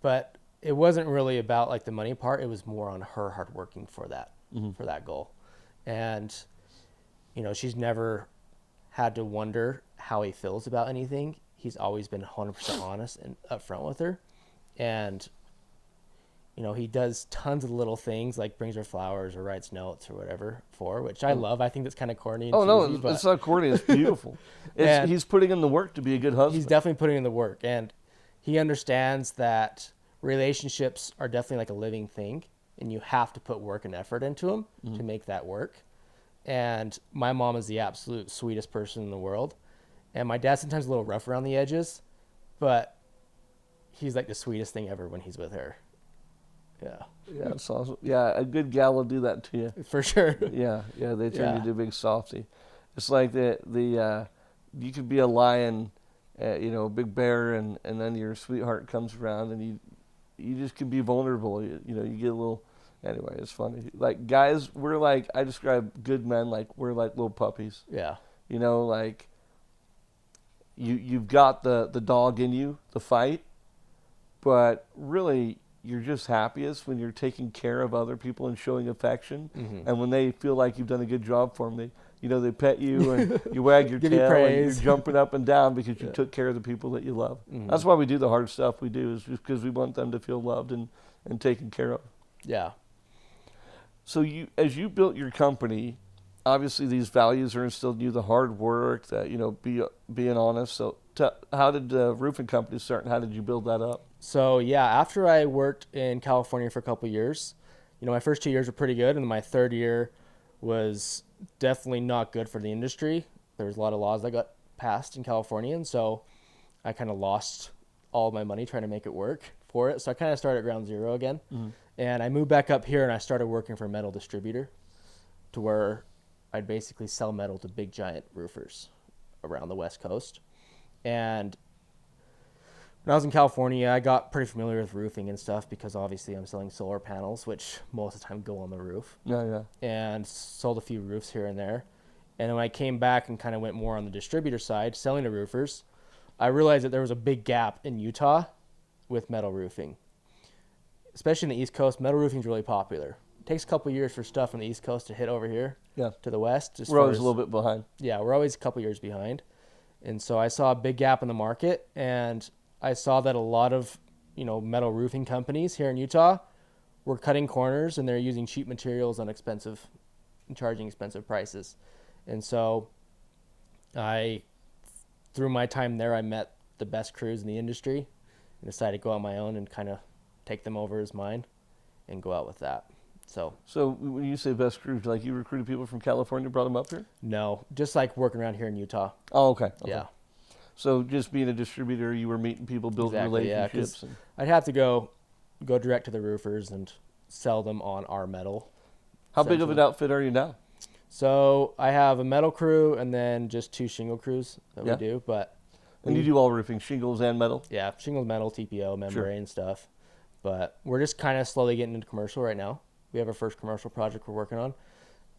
But it wasn't really about like the money part. It was more on her hard working for that goal. And, she's never had to wonder how he feels about anything. He's always been 100% honest and upfront with her. And, he does tons of little things, like brings her flowers or writes notes or whatever which I love. I think that's kind of corny and cheesy, no, it's not corny. It's beautiful. He's putting in the work to be a good husband. He's definitely putting in the work. And he understands that relationships are definitely like a living thing, and you have to put work and effort into them to make that work. And my mom is the absolute sweetest person in the world. And my dad's sometimes a little rough around the edges, but he's like the sweetest thing ever when he's with her. Yeah. Yeah, that's awesome. Yeah, a good gal will do that to you. For sure. Yeah, they turn you into a big softie. It's like you could be a lion, a big bear, and then your sweetheart comes around, and you just can be vulnerable. You get a little. Anyway, it's funny. Like guys, we're like, I describe good men like we're like little puppies. Yeah. Like you've got the dog in you, the fight, but really you're just happiest when you're taking care of other people and showing affection. Mm-hmm. And when they feel like you've done a good job for them, they pet you and you wag your tail and you're jumping up and down because you took care of the people that you love. Mm-hmm. That's why we do the hard stuff we do, is just because we want them to feel loved and taken care of. Yeah. So as you built your company, obviously these values are instilled in you, the hard work, that, being honest. So how did the roofing company start, and how did you build that up? So, yeah, after I worked in California for a couple of years, my first 2 years were pretty good, and my third year was definitely not good for the industry. There was a lot of laws that got passed in California, and so I kind of lost all of my money trying to make it work for it. So I kind of started at ground zero again. Mm-hmm. And I moved back up here, and I started working for a metal distributor, to where I'd basically sell metal to big giant roofers around the West Coast. And when I was in California, I got pretty familiar with roofing and stuff, because obviously I'm selling solar panels, which most of the time go on the roof. Yeah. And sold a few roofs here and there. And when I came back and kind of went more on the distributor side, selling to roofers, I realized that there was a big gap in Utah with metal roofing. Especially in the East Coast, metal roofing is really popular. It takes a couple of years for stuff on the East Coast to hit over here to the West. We're always a little bit behind. Yeah, we're always a couple years behind. And so I saw a big gap in the market, and I saw that a lot of, metal roofing companies here in Utah were cutting corners, and they're using cheap materials and charging expensive prices. And so through my time there, I met the best crews in the industry and decided to go on my own and kind of take them over as mine and go out with that. So when you say best crews, like you recruited people from California, brought them up here? No, just like working around here in Utah. Oh, okay. Yeah. So just being a distributor, you were meeting people, building relationships. Yeah, I'd have to go direct to the roofers and sell them on our metal. How big of an outfit are you now? So I have a metal crew and then just 2 shingle crews that we do. And you do all roofing, shingles and metal? Yeah, shingles, metal, TPO, membrane stuff. But we're just kind of slowly getting into commercial right now. We have our first commercial project we're working on.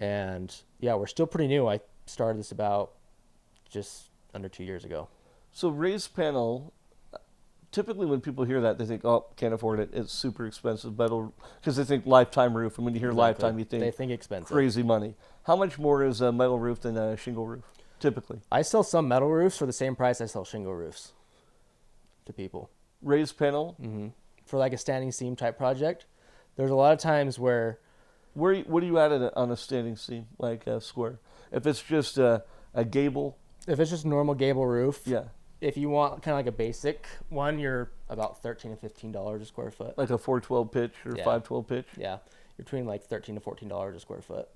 And yeah, we're still pretty new. I started this about just under 2 years ago. So raised panel, typically when people hear that, they think, oh, can't afford it. It's super expensive metal, because they think lifetime roof. And when you hear lifetime, you think expensive. Crazy money. How much more is a metal roof than a shingle roof, typically? I sell some metal roofs for the same price I sell shingle roofs to people. Raised panel? Mm-hmm. For like a standing seam type project, there's a lot of times where... What do you add on a standing seam, like a square? If it's just a gable? If it's just a normal gable roof, yeah. If you want kind of like a basic one, you're about $13 to $15 a square foot. Like a 412 pitch or 512 pitch? Yeah, you're between like $13 to $14 a square foot,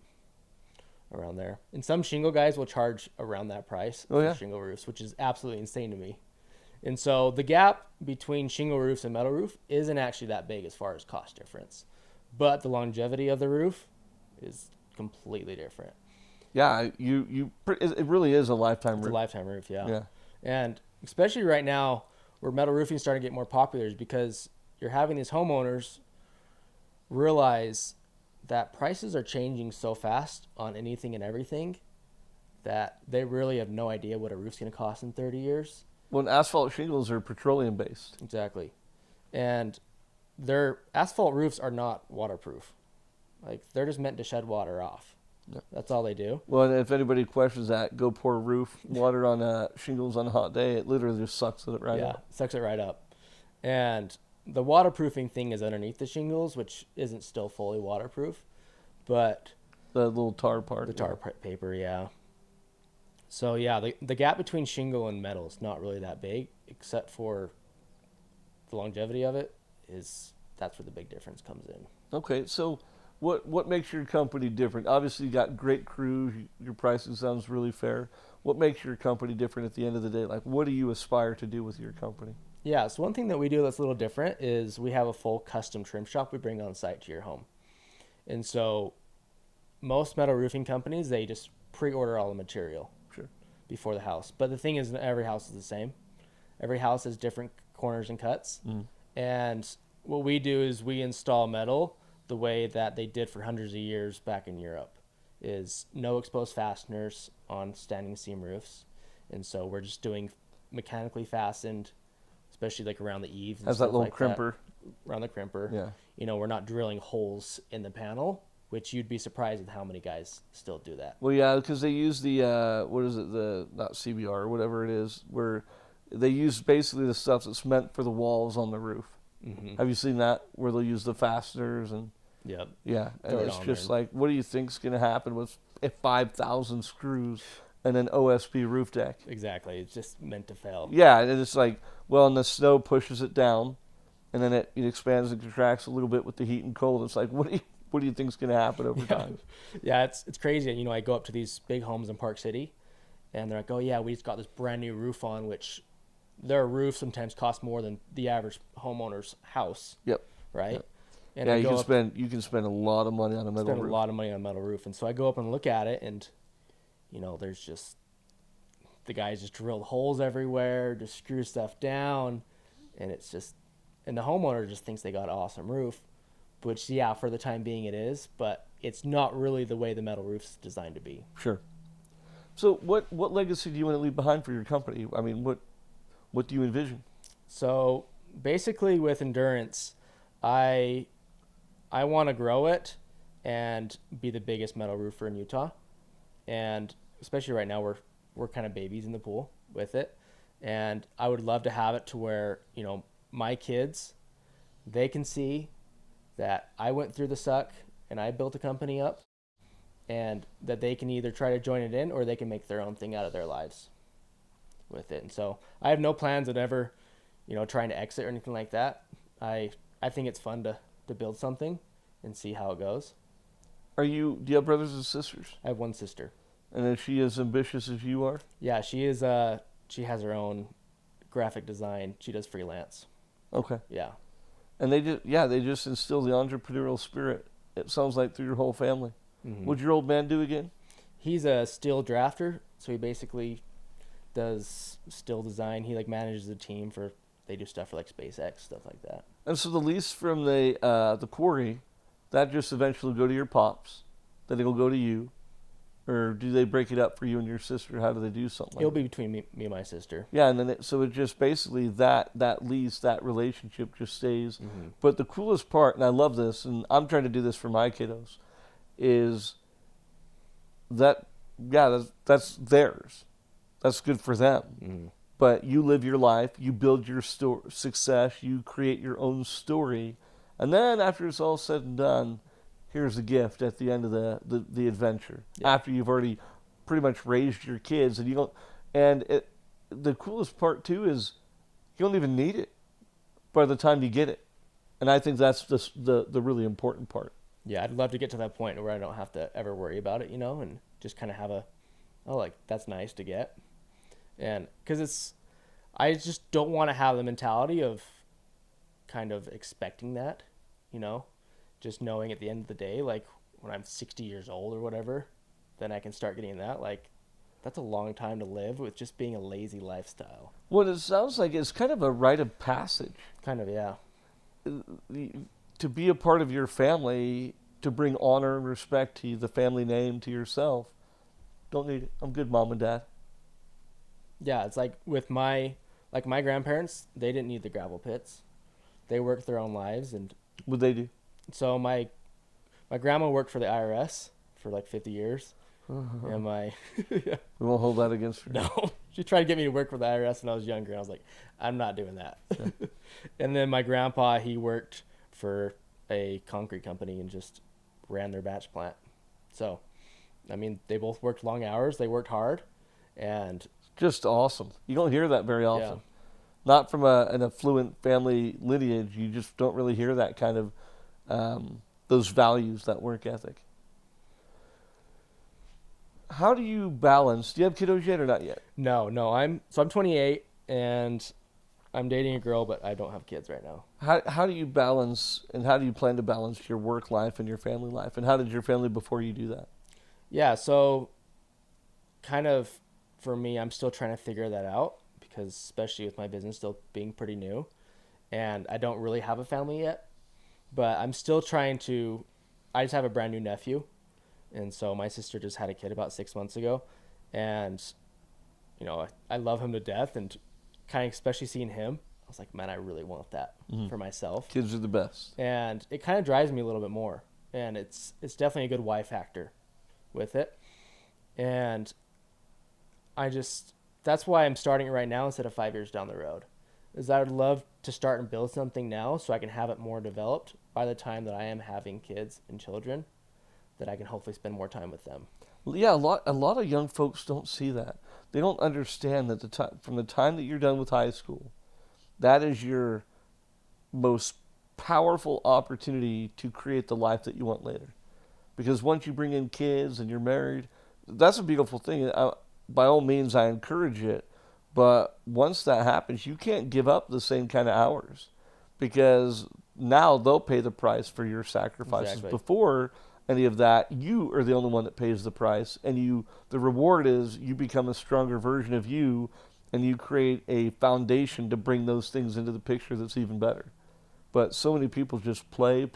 around there. And some shingle guys will charge around that price for shingle roofs, which is absolutely insane to me. And so the gap between shingle roofs and metal roof isn't actually that big as far as cost difference, but the longevity of the roof is completely different. Yeah, it really is a lifetime roof. It's a lifetime roof, Yeah. And especially right now where metal roofing is starting to get more popular is because you're having these homeowners realize that prices are changing so fast on anything and everything that they really have no idea what a roof's going to cost in 30 years. When asphalt shingles are petroleum based. Exactly. And their asphalt roofs are not waterproof. Like, they're just meant to shed water off. Yeah. That's all they do. Well, and if anybody questions that, go pour roof water on shingles on a hot day. It literally just sucks it right up. Sucks it right up. And the waterproofing thing is underneath the shingles, which isn't still fully waterproof, but The little tar part. the tar paper, yeah. So yeah, the gap between shingle and metal is not really that big, except for the longevity of it. That's where the big difference comes in. Okay, so what makes your company different? Obviously, you got great crew. Your pricing sounds really fair. What makes your company different at the end of the day? Like, what do you aspire to do with your company? Yeah, so one thing that we do that's a little different is we have a full custom trim shop we bring on site to your home. And so most metal roofing companies, they just pre-order all the material before the house. But the thing is, every house is the same. Every house has different corners and cuts. And what we do is we install metal the way that they did for hundreds of years back in Europe, is no exposed fasteners on standing seam roofs. And so we're just doing mechanically fastened, especially like around the eaves. Has that little crimper. Around the crimper. Yeah. You know, we're not drilling holes in the panel, which you'd be surprised at how many guys still do that. Well, yeah, because they use the, not CBR or whatever it is, where they use basically the stuff that's meant for the walls on the roof. Mm-hmm. Have you seen that, where they'll use the fasteners and... Yep. Yeah, and Throw it it's on just there. like, what do you think's going to happen with 5,000 screws and an OSB roof deck? Exactly. It's just meant to fail. Yeah, and it's like, well, and the snow pushes it down, and then it expands and contracts a little bit with the heat and cold. It's like, what do you think's going to happen over time? Yeah, it's crazy. You know, I go up to these big homes in Park City, and they're like, oh, yeah, we just got this brand new roof on, which their roof sometimes costs more than the average homeowner's house. Yep. Right? Yep. And Yeah, I you go can up, spend a lot of money on a metal spend roof. a lot of money on a metal roof. And so I go up and look at it, and, you know, there's just, the guys just drilled holes everywhere, just screw stuff down, and it's just, and the homeowner just thinks they got an awesome roof, which, yeah, for the time being it is, but it's not really the way the metal roof's designed to be. Sure. So what legacy do you want to leave behind for your company? I mean, what do you envision? So basically with Endurance, I want to grow it and be the biggest metal roofer in Utah. And especially right now, we're kind of babies in the pool with it. And I would love to have it to where, you know, my kids, they can see that I went through the suck and I built a company up, and that they can either try to join it in or they can make their own thing out of their lives with it. And so I have no plans of ever, you know, trying to exit or anything like that. I think it's fun to build something and see how it goes. Do you have brothers and sisters? I have one sister. And is she as ambitious as you are? Yeah, she is. She has her own graphic design. She does freelance. Okay. Yeah. And they just instill the entrepreneurial spirit. It sounds like through your whole family. Mm-hmm. What'd your old man do again? He's a steel drafter, so he basically does steel design. He like manages a team for. They do stuff for like SpaceX, stuff like that. And so the lease from the quarry, that just eventually go to your pops, then it'll go to you, or do they break it up for you and your sister? How do they do something? It'll be between me and my sister. Yeah, and then it just basically that lease, that relationship just stays. Mm-hmm. But the coolest part, and I love this, and I'm trying to do this for my kiddos, is that that's theirs. That's good for them. Mm-hmm. But you live your life, you build your success, you create your own story, and then after it's all said and done, here's a gift at the end of the adventure. Yeah. After you've already pretty much raised your kids, and you don't. And the coolest part too is you don't even need it by the time you get it, and I think that's the really important part. Yeah, I'd love to get to that point where I don't have to ever worry about it, you know, and just kind of have like that's nice to get. And because I just don't want to have the mentality of kind of expecting that, you know, just knowing at the end of the day, like when I'm 60 years old or whatever, then I can start getting that. Like, that's a long time to live with just being a lazy lifestyle. What it sounds like is kind of a rite of passage. Kind of, yeah. To be a part of your family, to bring honor and respect to the family name, to yourself. Don't need it. I'm good, Mom and Dad. Yeah, it's like with my grandparents, they didn't need the gravel pits. They worked their own lives, and What they do? so my grandma worked for the IRS for like 50 years, and my We won't hold that against her. no, she tried to get me to work for the IRS when I was younger, and I was like, I'm not doing that. And then my grandpa, he worked for a concrete company and just ran their batch plant. So, I mean, they both worked long hours. They worked hard, and Just awesome. You don't hear that very often. yeah. Not from an affluent family lineage. You just don't really hear that kind of those values, that work ethic. How do you balance? Do you have kiddos yet or not yet? No, I'm 28 and I'm dating a girl, but I don't have kids right now. How do you balance, and how do you plan to balance your work life and your family life? And how did your family before you do that? Yeah, so kind of for me, I'm still trying to figure that out because especially with my business still being pretty new and I don't really have a family yet, but I'm still trying to, I just have a brand new nephew. And so my sister just had a kid about 6 months ago, and you know, I love him to death, and kind of especially seeing him, I was like, man, I really want that for myself. Kids are the best. And it kind of drives me a little bit more, and it's definitely a good why factor with it. And that's why I'm starting it right now instead of 5 years down the road, is I would love to start and build something now so I can have it more developed by the time that I am having kids and children, that I can hopefully spend more time with them. Yeah, a lot of young folks don't see that. They don't understand that from the time that you're done with high school, that is your most powerful opportunity to create the life that you want later. Because once you bring in kids and you're married, that's a beautiful thing. By all means, I encourage it. But once that happens, you can't give up the same kind of hours, because now they'll pay the price for your sacrifices. Exactly. Before any of that, you are the only one that pays the price, and the reward is you become a stronger version of you, and you create a foundation to bring those things into the picture that's even better. But so many people just play,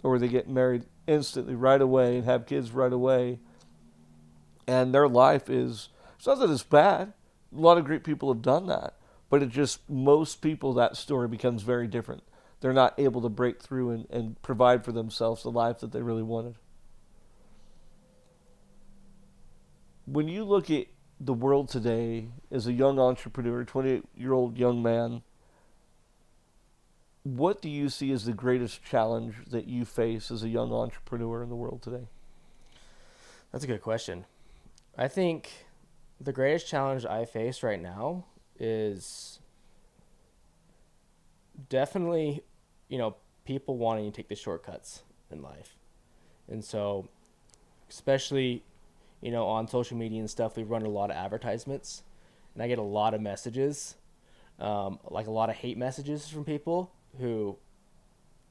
or they get married instantly right away and have kids right away, and their life it's not that it's bad. A lot of great people have done that, but most people, that story becomes very different. They're not able to break through and provide for themselves the life that they really wanted. When you look at the world today as a young entrepreneur, 28-year-old young man, what do you see as the greatest challenge that you face as a young entrepreneur in the world today? That's a good question. I think the greatest challenge I face right now is definitely, people wanting to take the shortcuts in life. And so, especially, on social media and stuff, we run a lot of advertisements, and I get a lot of messages, like a lot of hate messages from people who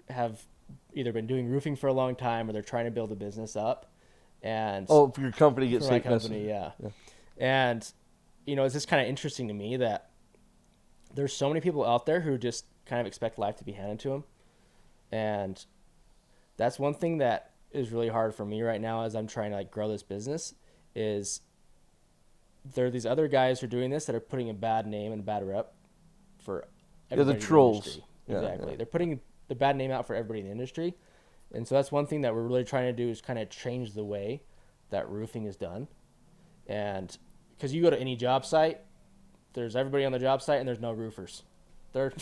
have either been doing roofing for a long time or they're trying to build a business up. And for your company gets for my hate company, messages. yeah. And, it's just kind of interesting to me that there's so many people out there who just kind of expect life to be handed to them. And that's one thing that is really hard for me right now as I'm trying to grow this business, is there are these other guys who are doing this that are putting a bad name and a bad rep for everybody. The trolls. In the industry. Yeah, Exactly. yeah. They're putting the bad name out for everybody in the industry. And so that's one thing that we're really trying to do, is kind of change the way that roofing is done. And because you go to any job site, there's everybody on the job site and there's no roofers. They're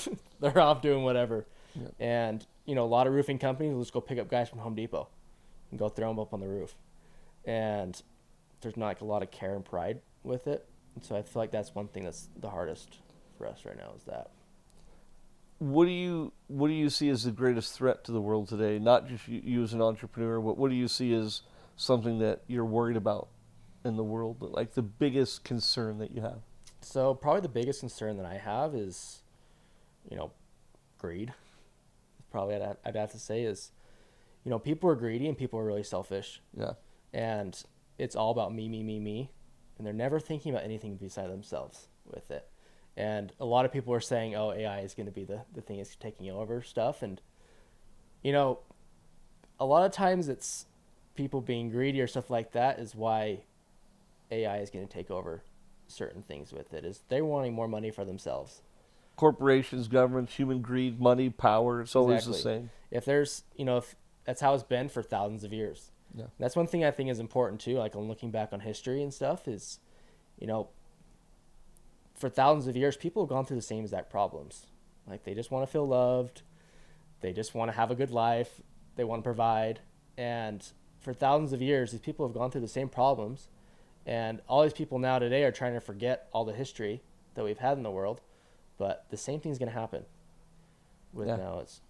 off doing whatever. Yep. And, a lot of roofing companies will just go pick up guys from Home Depot and go throw them up on the roof. And there's not a lot of care and pride with it. And so I feel like that's one thing that's the hardest for us right now, is that. What do you see as the greatest threat to the world today? Not just you as an entrepreneur, but what do you see as something that you're worried about in the world, but like the biggest concern that you have? So probably the biggest concern that I have is, greed. Probably I'd have to say is, people are greedy and people are really selfish. Yeah. And it's all about me. and they're never thinking about anything beside themselves with it. And a lot of people are saying, oh, AI is going to be the thing that's taking over stuff. And, you know, a lot of times it's people being greedy or stuff like that is why AI is going to take over certain things with it, is they're wanting more money for themselves. Corporations, governments, human greed, money, power, it's always the same. If there's, you know, if that's how it's been for thousands of years. Yeah. That's one thing I think is important too, like on looking back on history and stuff is, you know, for thousands of years, people have gone through the same exact problems. Like they just want to feel loved. They just want to have a good life. They want to provide. And for thousands of years, these people have gone through the same problems. And all these people now today are trying to forget all the history that we've had in the world. But the same thing's going to happen with now. It's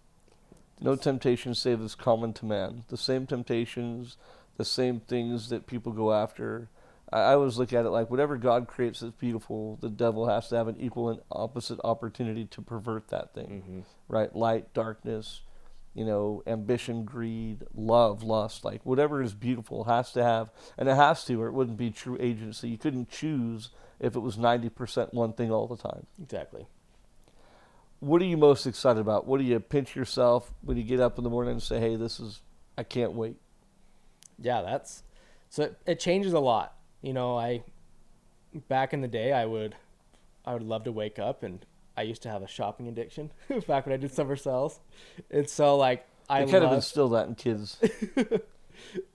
no temptation save is common to man. The same temptations, the same things that people go after. I always look at it like whatever God creates that's beautiful, the devil has to have an equal and opposite opportunity to pervert that thing, right? Light, darkness, you know, ambition, greed, love, lust, like whatever is beautiful has to have, and it has to, or it wouldn't be true agency. You couldn't choose if it was 90% one thing all the time. Exactly. What are you most excited about? What do you pinch yourself when you get up in the morning and say, hey, I can't wait? Yeah, so it changes a lot. You know, back in the day, I would love to wake up, and I used to have a shopping addiction back when I did summer sales. And so like, I kind of instill that in kids.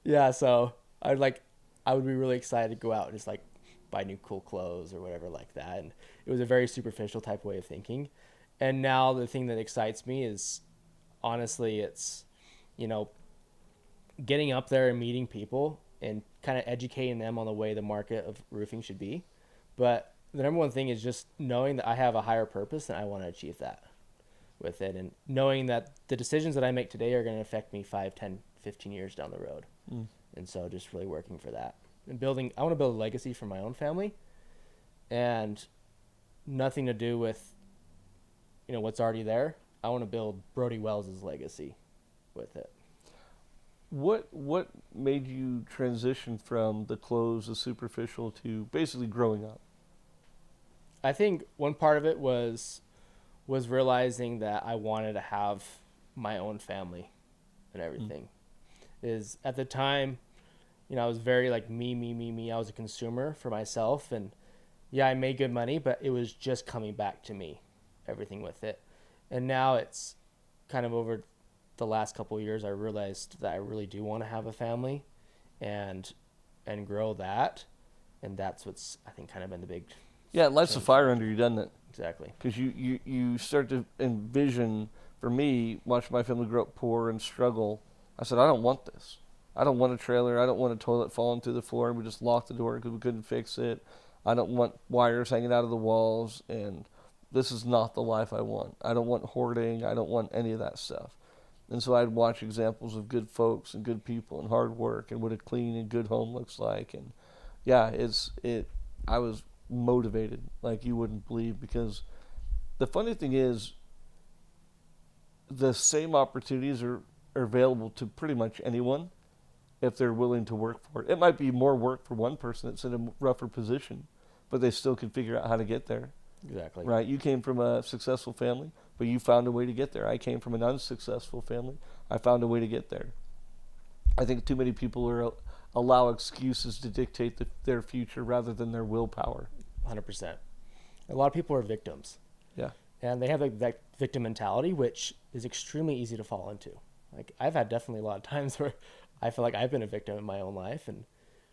Yeah. So I would be really excited to go out and just like buy new cool clothes or whatever like that. And it was a very superficial type of way of thinking. And now the thing that excites me is honestly, it's, you know, getting up there and meeting people and kind of educating them on the way the market of roofing should be. But the number one thing is just knowing that I have a higher purpose and I want to achieve that with it. And knowing that the decisions that I make today are going to affect me 5, 10, 15 years down the road. And so just really working for that and I want to build a legacy for my own family, and nothing to do with, you know, what's already there. I want to build Brody Wells' legacy with it. What made you transition from the clothes, the superficial, to basically growing up? I think one part of it was realizing that I wanted to have my own family and everything. Is at the time, you know, I was very like me. I was a consumer for myself, and yeah, I made good money, but it was just coming back to me, everything with it. And now it's kind of over the last couple of years, I realized that I really do want to have a family and grow that. And that's what's, I think, kind of been the big... Yeah, it lights the fire under you, doesn't it? Exactly. Because you start to envision, for me, watching my family grow up poor and struggle, I said, I don't want this. I don't want a trailer. I don't want a toilet falling through the floor and we just locked the door because we couldn't fix it. I don't want wires hanging out of the walls, and this is not the life I want. I don't want hoarding. I don't want any of that stuff. And so I'd watch examples of good folks and good people and hard work and what a clean and good home looks like. And yeah, I was motivated like you wouldn't believe, because the funny thing is the same opportunities are available to pretty much anyone if they're willing to work for it. It might be more work for one person that's in a rougher position, but they still can figure out how to get there. Exactly. Right? You came from a successful family, but you found a way to get there. I came from an unsuccessful family. I found a way to get there. I think too many people allow excuses to dictate their future rather than their willpower. 100%. A lot of people are victims. Yeah. And they have that victim mentality, which is extremely easy to fall into. Like, I've had definitely a lot of times where I feel like I've been a victim in my own life, and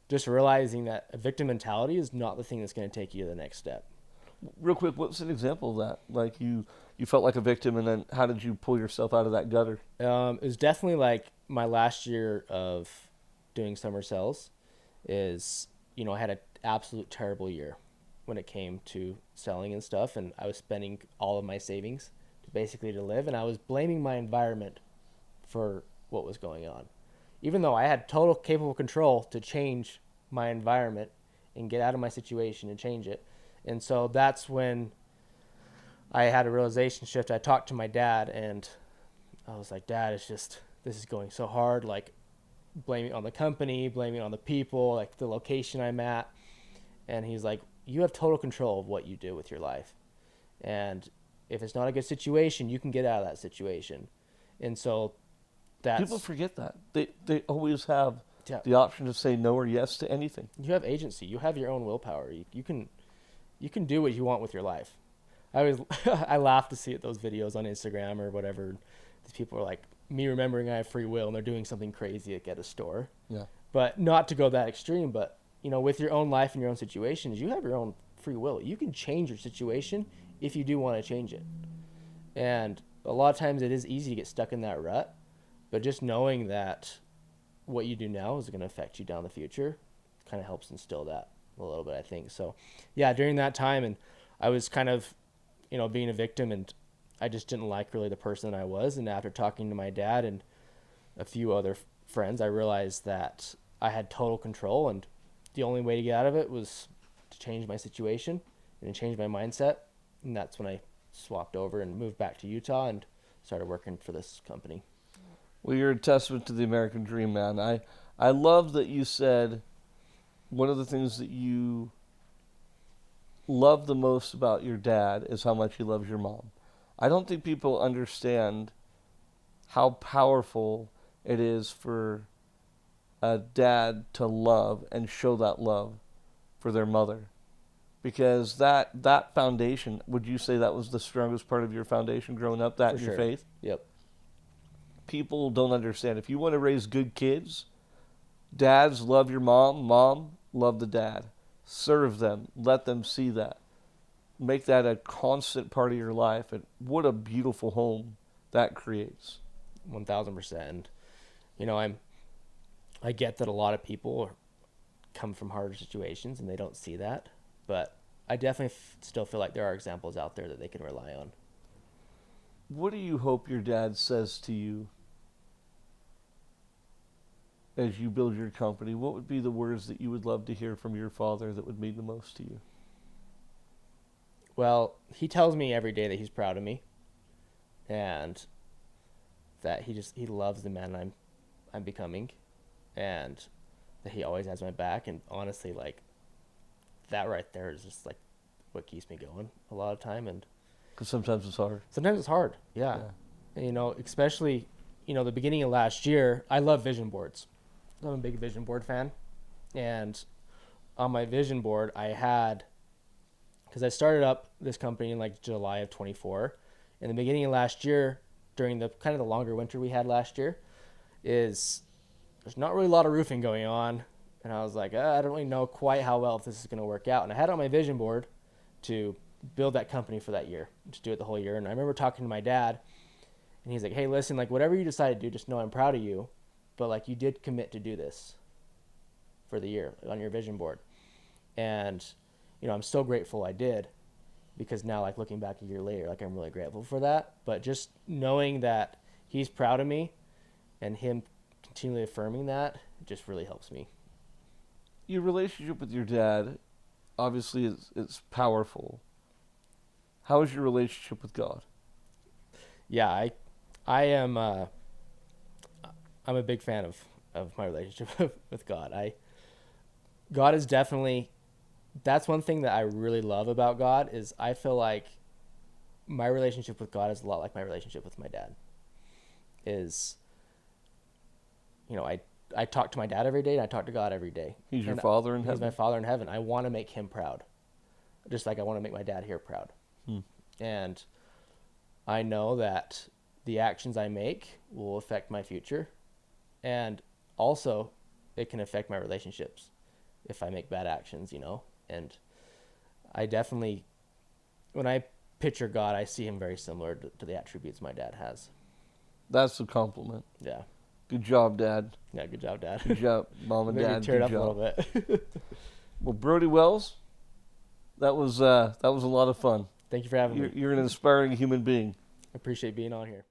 just realizing that a victim mentality is not the thing that's going to take you to the next step. Real quick, what's an example of that? Like you felt like a victim, and then how did you pull yourself out of that gutter? It was definitely like my last year of doing summer sales is, you know, I had an absolute terrible year when it came to selling and stuff, and I was spending all of my savings to live, and I was blaming my environment for what was going on, even though I had total capable control to change my environment and get out of my situation and change it. And so that's when I had a realization shift. I talked to my dad, and I was like, Dad, this is going so hard, like blaming on the company, blaming on the people, like the location I'm at. And he's like, you have total control of what you do with your life. And if it's not a good situation, you can get out of that situation. And so that's... People forget that. They always have Yeah. the option to say no or yes to anything. You have agency. You have your own willpower. You can do what you want with your life. I laugh to see those videos on Instagram or whatever. These people are like, me remembering I have free will, and they're doing something crazy at a store. Yeah. But not to go that extreme, but with your own life and your own situations, you have your own free will. You can change your situation if you do want to change it. And a lot of times it is easy to get stuck in that rut, but just knowing that what you do now is going to affect you down the future kind of helps instill that a little bit, I think. So yeah, during that time, and I was kind of, being a victim, and I just didn't like really the person I was. And after talking to my dad and a few other friends, I realized that I had total control, and the only way to get out of it was to change my situation and change my mindset. And that's when I swapped over and moved back to Utah and started working for this company. Well, you're a testament to the American dream, man. I love that you said one of the things that you love the most about your dad is how much he loves your mom. I don't think people understand how powerful it is for a dad to love and show that love for their mother. Because that foundation, would you say that was the strongest part of your foundation growing up, that For and your sure. faith? Yep. People don't understand. If you want to raise good kids, dads love your mom, mom love the dad. Serve them. Let them see that. Make that a constant part of your life. And what a beautiful home that creates. 1,000%. And I get that a lot of people come from harder situations and they don't see that, but I definitely still feel like there are examples out there that they can rely on. What do you hope your dad says to you as you build your company? What would be the words that you would love to hear from your father that would mean the most to you? Well, he tells me every day that he's proud of me and that he loves the man I'm becoming, and that he always has my back. And honestly, like, that right there is just like what keeps me going a lot of time. And Because sometimes it's hard. sometimes it's hard. Yeah. And, especially, the beginning of last year, I love vision boards. I'm a big vision board fan. And on my vision board, I had, because I started up this company in like July of 24. In the beginning of last year, during the kind of the longer winter we had last year, there's not really a lot of roofing going on. And I was like, I don't really know quite how well if this is going to work out. And I had it on my vision board to build that company for that year, to do it the whole year. And I remember talking to my dad, and he's like, hey, listen, like, whatever you decide to do, just know I'm proud of you. But like, you did commit to do this for the year on your vision board. And, I'm so grateful I did, because now, like, looking back a year later, like, I'm really grateful for that. But just knowing that he's proud of me and him continually affirming that just really helps me. Your relationship with your dad, obviously, it's powerful. How is your relationship with God? Yeah, I am. I'm a big fan of my relationship with God. God is definitely. That's one thing that I really love about God is I feel like my relationship with God is a lot like my relationship with my dad. I talk to my dad every day, and I talk to God every day. He's your father in heaven? He's my father in heaven. I want to make him proud, just like I want to make my dad here proud. And I know that the actions I make will affect my future, and also it can affect my relationships if I make bad actions, And I definitely, when I picture God, I see him very similar to the attributes my dad has. That's a compliment. Yeah. Good job, Dad. Yeah, good job, Dad. Good job, Mom and Maybe Dad. tear it Good up job. a little bit. Well, Brody Wells, that was a lot of fun. Thank you for having me. You're an inspiring human being. I appreciate being on here.